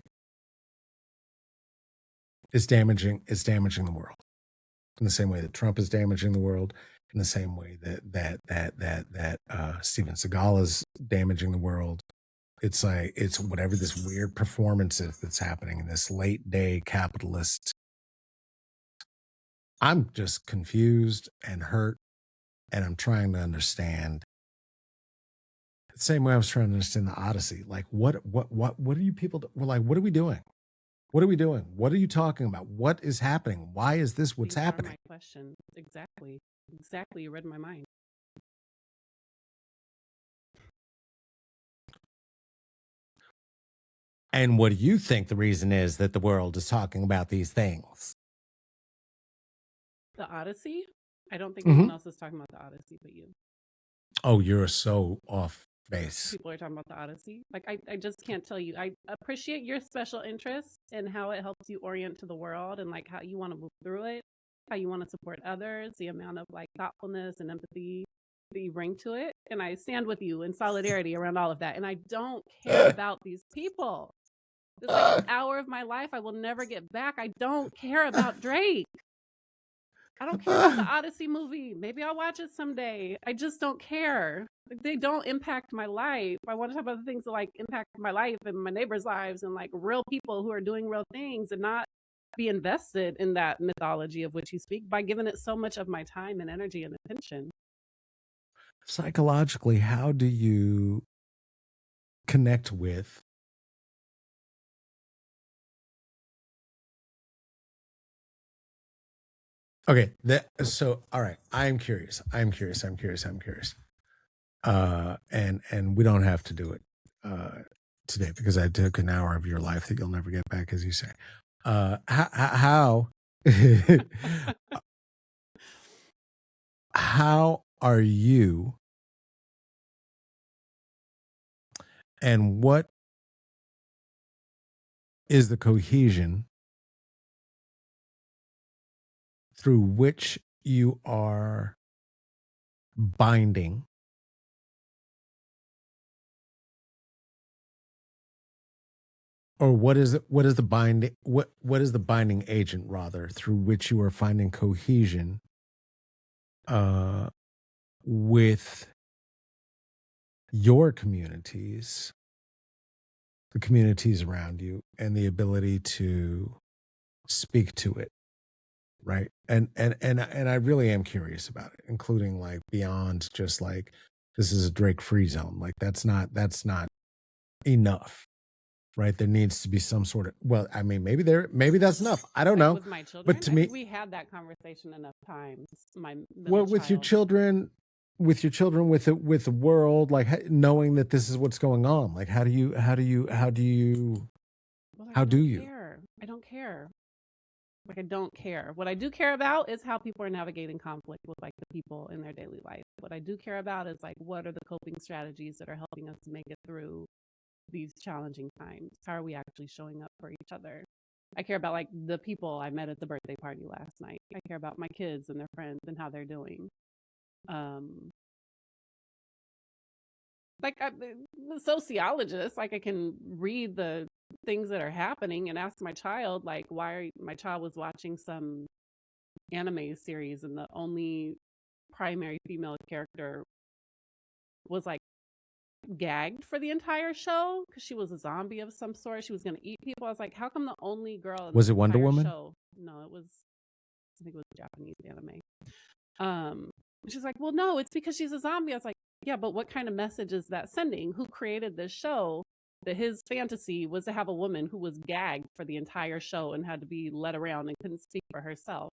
It's damaging. It's damaging the world in the same way that Trump is damaging the world. In the same way that Steven Seagal is damaging the world. It's like it's whatever this weird performance is that's happening in this late day capitalist. I'm just confused and hurt, and I'm trying to understand. The same way I was trying to understand the Odyssey. Like, what are you people? We're like, what are we doing? What are we doing? What are you talking about? What is happening? Why is this what's happening? My question. Exactly. You read my mind. And what do you think the reason is that the world is talking about these things? The Odyssey? I don't think anyone else is talking about the Odyssey but you. Oh, you're so off base. People are talking about the Odyssey. Like, I just can't tell you. I appreciate your special interest and how it helps you orient to the world and like how you want to move through it, how you want to support others, the amount of like thoughtfulness and empathy that you bring to it. And I stand with you in solidarity around all of that. And I don't care about these people. It's like an hour of my life I will never get back. I don't care about Drake. I don't care about the Odyssey movie. Maybe I'll watch it someday. I just don't care. They don't impact my life. I want to talk about the things that like impact my life and my neighbors' lives and like real people who are doing real things and not be invested in that mythology of which you speak by giving it so much of my time and energy and attention. Psychologically, how do you connect with okay so all right, I'm curious and we don't have to do it today because I took an hour of your life that you'll never get back, as you say. How how are you and what is the cohesion through which you are binding or what is the binding agent rather through which you are finding cohesion with your communities, the communities around you, and the ability to speak to it, right? And I really am curious about it, including like beyond just like this is a Drake free zone. Like that's not enough, right? There needs to be some sort of I mean, maybe that's enough. I don't know. With my children, but to me, we had that conversation enough times. With your children, with the world, like knowing that this is what's going on, like how do you well, I don't care. Like, I don't care. What I do care about is how people are navigating conflict with like the people in their daily life. What I do care about is like what are the coping strategies that are helping us make it through these challenging times. How are we actually showing up for each other? I care about like the people I met at the birthday party last night. I care about my kids and their friends and how they're doing. Like I'm a sociologist, like I can read the things that are happening and ask my child, like, my child was watching some anime series and the only primary female character was like gagged for the entire show because she was a zombie of some sort. She was going to eat people. I was like, how come the only girl in was the it Wonder entire Woman? show? No, I think it was a Japanese anime. She's like, well, no, it's because she's a zombie. I was like, yeah, but what kind of message is that sending? Who created this show? That his fantasy was to have a woman who was gagged for the entire show and had to be led around and couldn't speak for herself.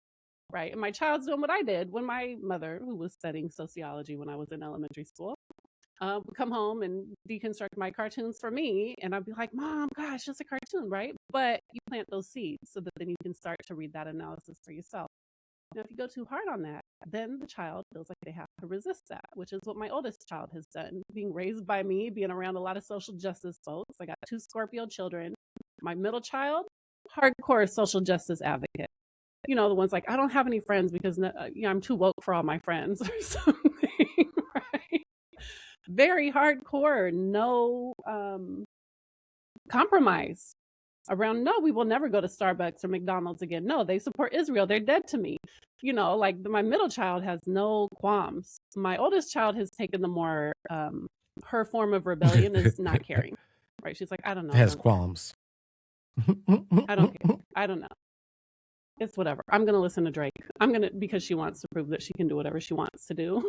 Right. And my child's doing what I did when my mother, who was studying sociology when I was in elementary school, would come home and deconstruct my cartoons for me. And I'd be like, Mom, gosh, it's a cartoon, right? But you plant those seeds so that then you can start to read that analysis for yourself. Now, if you go too hard on that, then the child feels like they have to resist that, which is what my oldest child has done. Being raised by me, being around a lot of social justice folks. I got 2 Scorpio children. My middle child, hardcore social justice advocate. You know, the ones like, I don't have any friends because I'm too woke for all my friends or something, right? Very hardcore, no compromise around, no, we will never go to Starbucks or McDonald's again. No, they support Israel. They're dead to me. You know, like my middle child has no qualms. My oldest child has taken the more, her form of rebellion is not caring, right? She's like, I don't know. Has qualms. I don't care. I don't know. It's whatever. I'm going to listen to Drake. Because she wants to prove that she can do whatever she wants to do.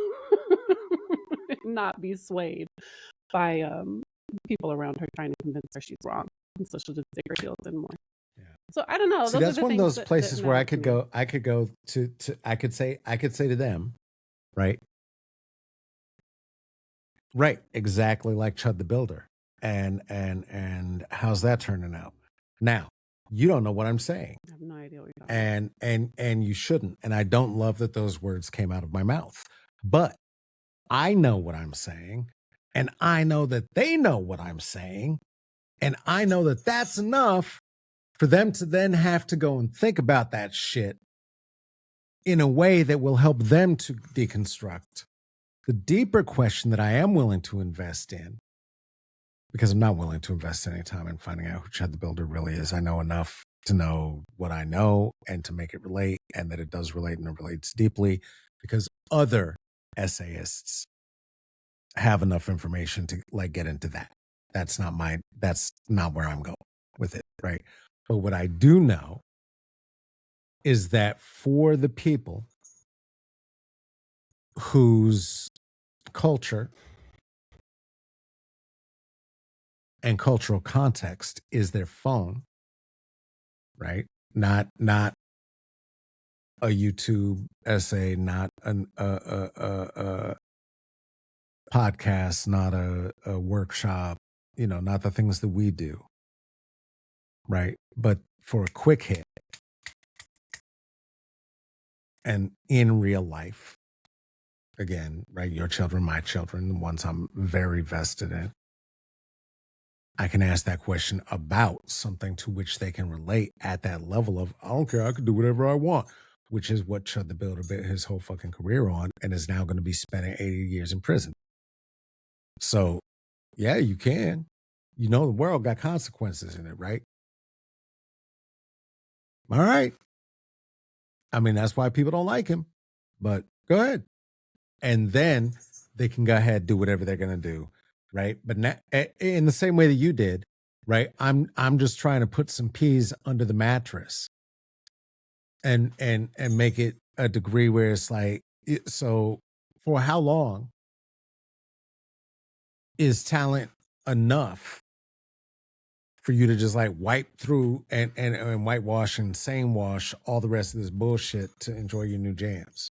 Not be swayed by people around her trying to convince her she's wrong. And so she'll just dig her heels in more. Yeah. So I don't know. See, that's one of those places where I could go to I could say to them, right? Right, exactly like Chud the Builder. And how's that turning out? Now, you don't know what I'm saying. I have no idea what you're talking about. And you shouldn't. And I don't love that those words came out of my mouth. But I know what I'm saying, and I know that they know what I'm saying, and I know that that's enough for them to then have to go and think about that shit in a way that will help them to deconstruct. The deeper question that I am willing to invest in, because I'm not willing to invest any time in finding out who Chud the Builder really is. I know enough to know what I know and to make it relate, and that it does relate and it relates deeply, because other essayists have enough information to like get into that. That's not where I'm going with it, right? But what I do know is that for the people whose culture and cultural context is their phone, right? Not a YouTube essay, not a podcast, not a workshop, not the things that we do, right? But for a quick hit and in real life, again, right? Your children, my children, the ones I'm very vested in. I can ask that question about something to which they can relate at that level of, I don't care, I can do whatever I want, which is what Chud the Builder bit his whole fucking career on, and is now going to be spending 80 years in prison. So, yeah, you can. The world got consequences in it, right? All right. I mean, that's why people don't like him, but go ahead. And then they can go ahead and do whatever they're going to do, right? But now, in the same way that you did, right? I'm just trying to put some peas under the mattress and make it a degree where it's like, so for how long is talent enough for you to just like wipe through and whitewash and sane wash all the rest of this bullshit to enjoy your new jams?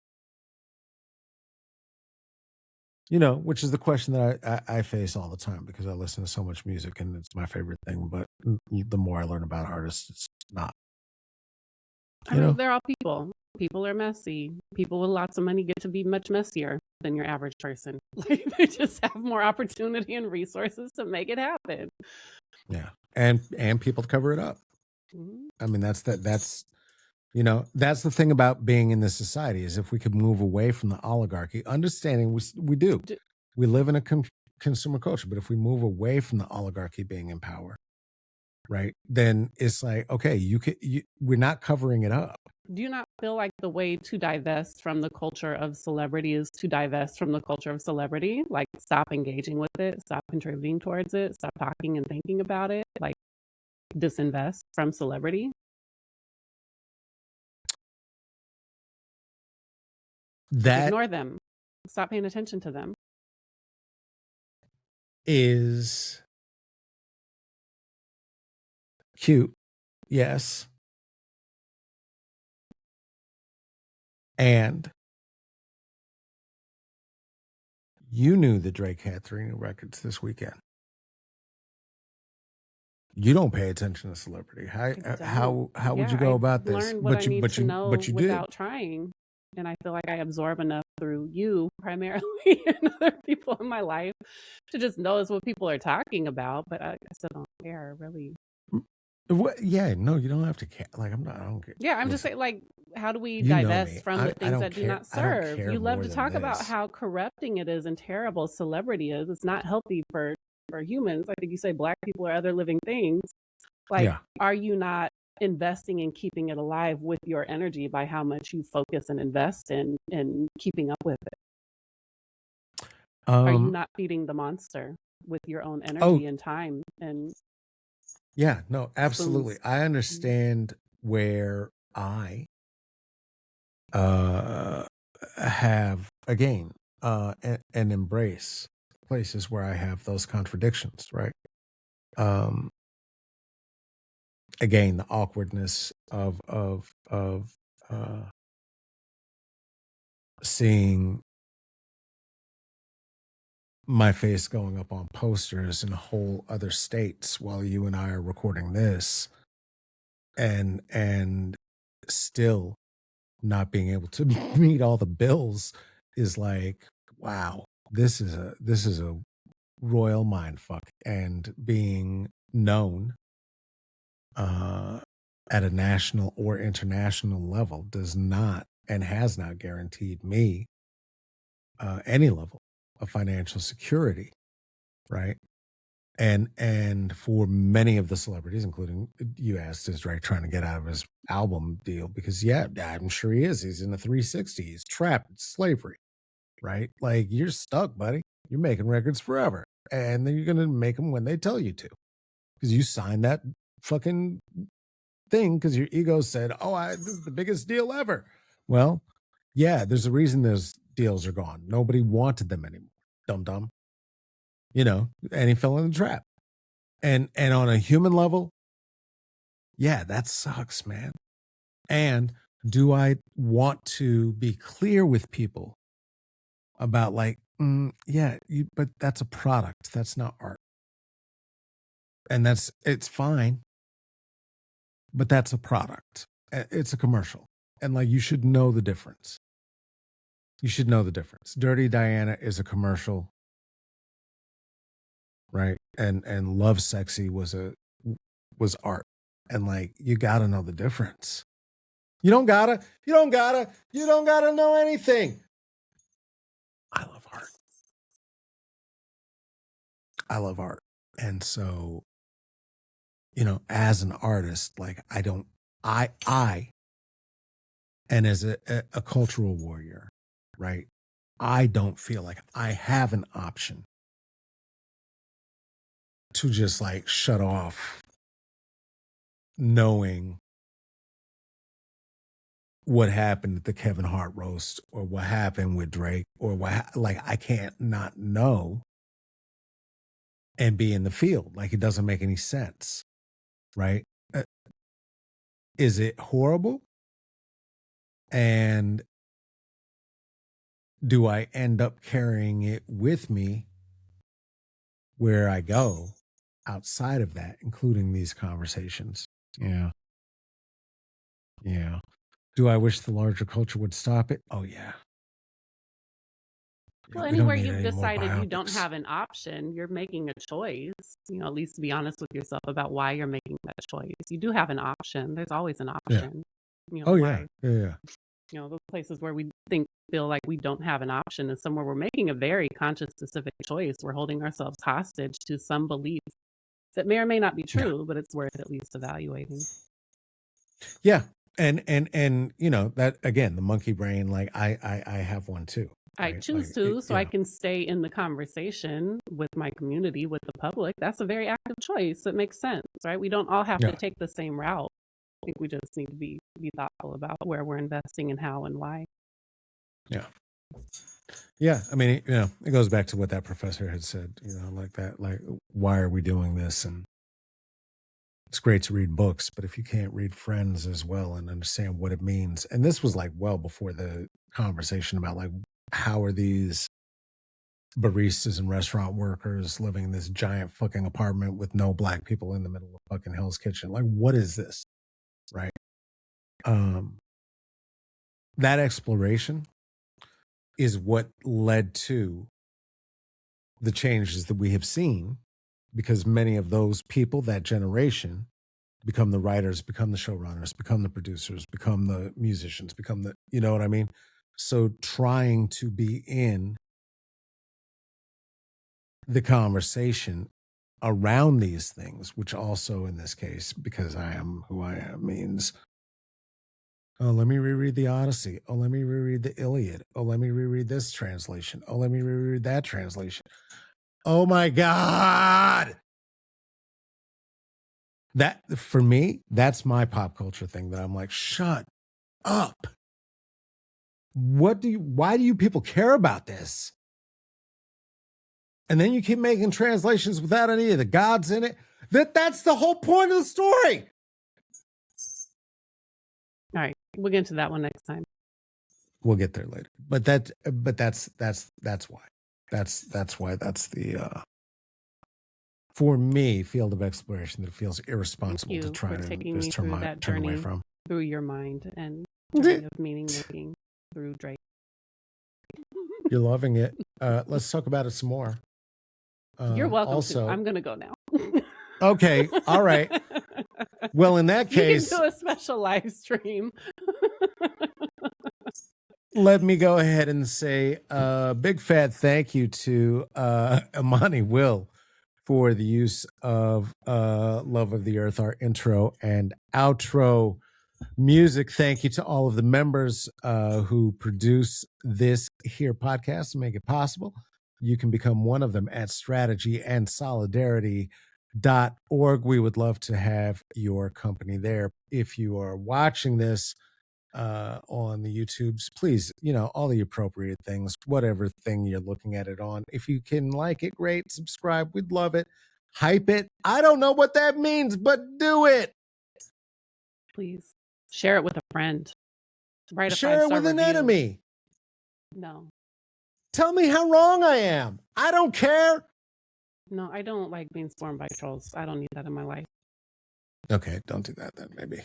Which is the question that I face all the time, because I listen to so much music and it's my favorite thing. But the more I learn about artists, it's not. I mean, they're all people. People are messy. People with lots of money get to be much messier than your average person. Like, they just have more opportunity and resources to make it happen. Yeah, and people cover it up. Mm-hmm. I mean, that's the thing about being in this society, is if we could move away from the oligarchy, understanding we do. We live in a consumer culture, but if we move away from the oligarchy being in power, right, then it's like, okay, we're not covering it up. Do you not feel like the way to divest from the culture of celebrity is to divest from the culture of celebrity? Like, stop engaging with it, stop contributing towards it, stop talking and thinking about it, like disinvest from celebrity? That ignore them. Stop paying attention to them. Is cute, yes. And you knew that Drake had 3 new records this weekend. You don't pay attention to celebrity. How would you go about this? Learn what I need to know without trying. And I feel like I absorb enough through you primarily and other people in my life to just notice what people are talking about, but I still don't care really. What? Yeah, no, you don't have to care. Like I'm not. I don't care. Yeah, I'm just Listen, saying, like, how do we you know me. divest from the I things don't that do care. not I don't serve? care You love more to than talk about this. how corrupting it is and terrible celebrity is. It's not healthy for humans. I think you say black people or other living things. Like, Yeah. are you not investing in keeping it alive with your energy by how much you focus and invest in keeping up with it? Are you Um. not feeding the monster with your own Oh, energy and time and yeah. No, absolutely. spoons? I Mhm. understand where I uh have again and embrace places where I have those contradictions, right? Um. Again, the awkwardness of uh seeing my face going up on posters in whole other states while you and I are recording this and still not being able to meet all the bills is like, wow, this is a royal mind fuck. And being known uh at a national or international level does not and has not guaranteed me any level of financial security, right? And for many of the celebrities, including you asked, is Drake trying to get out of his album deal? Because yeah, I'm sure he is. He's in the 360. He's trapped. It's slavery, right? Like you're stuck, buddy. You're making records forever, and then you're gonna make them when they tell you to, because you signed that fucking thing because your ego said, "Oh, this is the biggest deal ever." Well, yeah, there's a reason those deals are gone. Nobody wanted them anymore. Dum dum, and he fell in the trap. And on a human level, yeah, that sucks, man. And do I want to be clear with people about like, yeah, but that's a product. That's not art. And it's fine, but that's a product. It's a commercial. And like, you should know the difference. You should know the difference. Dirty Diana is a commercial, right? And Love Sexy was art. And like, you got to know the difference. You don't gotta know anything. I love art. I love art. And so, as an artist, like I, and as a cultural warrior, right? I don't feel like I have an option to just like shut off knowing what happened at the Kevin Hart roast or what happened with Drake or like I can't not know and be in the field. Like it doesn't make any sense, right? Uh, Is it horrible? And do I end up carrying it with me where I go outside of that, including these conversations? Yeah. Yeah. Do I wish the larger culture would stop it? Oh, yeah. Yeah. Well, We don't anywhere need you've any more decided you don't biopics. have an option, you're making a choice. At least to be honest with yourself about why you're making that choice. You do have an option. There's always an Yeah. option. Oh, yeah. Why? Yeah. Yeah. Those places where we feel like we don't have an option is somewhere we're making a very conscious, specific choice. We're holding ourselves hostage to some beliefs that may or may not be Yeah. true, but it's worth at least evaluating. Yeah. And that again, the monkey brain, like I have one too, I right? choose Like to, so I can stay in the conversation with my community, with the public. That's a very active choice. It makes sense, right? We don't all have to yeah. take the same route. I think we just need to be thoughtful about where we're investing and how and why. Yeah. Yeah. I mean, it goes back to what that professor had said, like that, like, why are we doing this? And it's great to read books, but if you can't read Friends as well and understand what it means, and this was like well before the conversation about like how are these baristas and restaurant workers living in this giant fucking apartment with no black people in the middle of fucking Hell's Kitchen? Like, what is this? Right. Um, that exploration is what led to the changes that we have seen, because many of those people, that generation, become the writers, become the showrunners, become the producers, become the musicians, become the, you know what I mean? So trying to be in the conversation around these things, which also in this case, because I am who I am, means, oh, let me reread the Odyssey. Oh, let me reread the Iliad. Oh, let me reread this translation. Oh, let me reread that translation. Oh my God. That, for me, that's my pop culture thing that I'm like, shut up. Why do you people care about this? And then you keep making translations without any of the gods in it. That's the whole point of the story. All right, we'll get into that one next time. We'll get there later. But that's why. That's why that's the for me, field of exploration that feels irresponsible to try to just turn away from. Through your mind and journey of meaning making through Drake. You're loving it. Let's talk about it some more. You're welcome to. I'm going to go now. Okay. All right. Well, in that case, you can do a special live stream. Let me go ahead and say a big fat thank you to Amani Will for the use of Love of the Earth, our intro and outro music. Thank you to all of the members who produce this here podcast and make it possible. You can become one of them at strategyandsolidarity.org. We would love to have your company there. If you are watching this on the YouTubes, please, all the appropriate things, whatever thing you're looking at it on. If you can like it, great. Subscribe. We'd love it. Hype it. I don't know what that means, but do it. Please share it with a friend. Write a share it with an enemy. No. Tell me how wrong I am. I don't care. No, I don't like being swarmed by trolls. I don't need that in my life. Okay, don't do that then, maybe.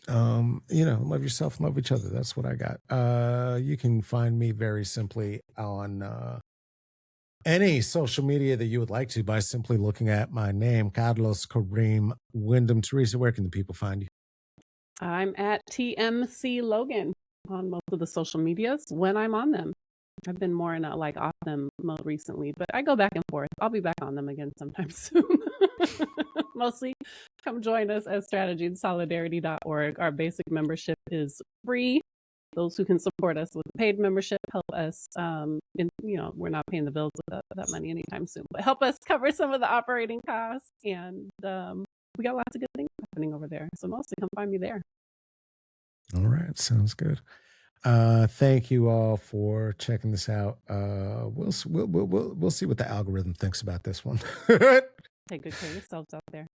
Love yourself, love each other. That's what I got. You can find me very simply on any social media that you would like to by simply looking at my name, Carlos Kareem Wyndham. Theresa, where can the people find you? I'm at TMC Logan on most of the social medias when I'm on them. I've been more in a off them mode recently, but I go back and forth. I'll be back on them again sometime soon. Mostly come join us at strategyandsolidarity.org. Our basic membership is free. Those who can support us with a paid membership help us. We're not paying the bills with that money anytime soon, but help us cover some of the operating costs. And we got lots of good things happening over there. So mostly come find me there. All right. Sounds good. Thank you all for checking this out. We'll see what the algorithm thinks about this one. Take good care of yourselves out there.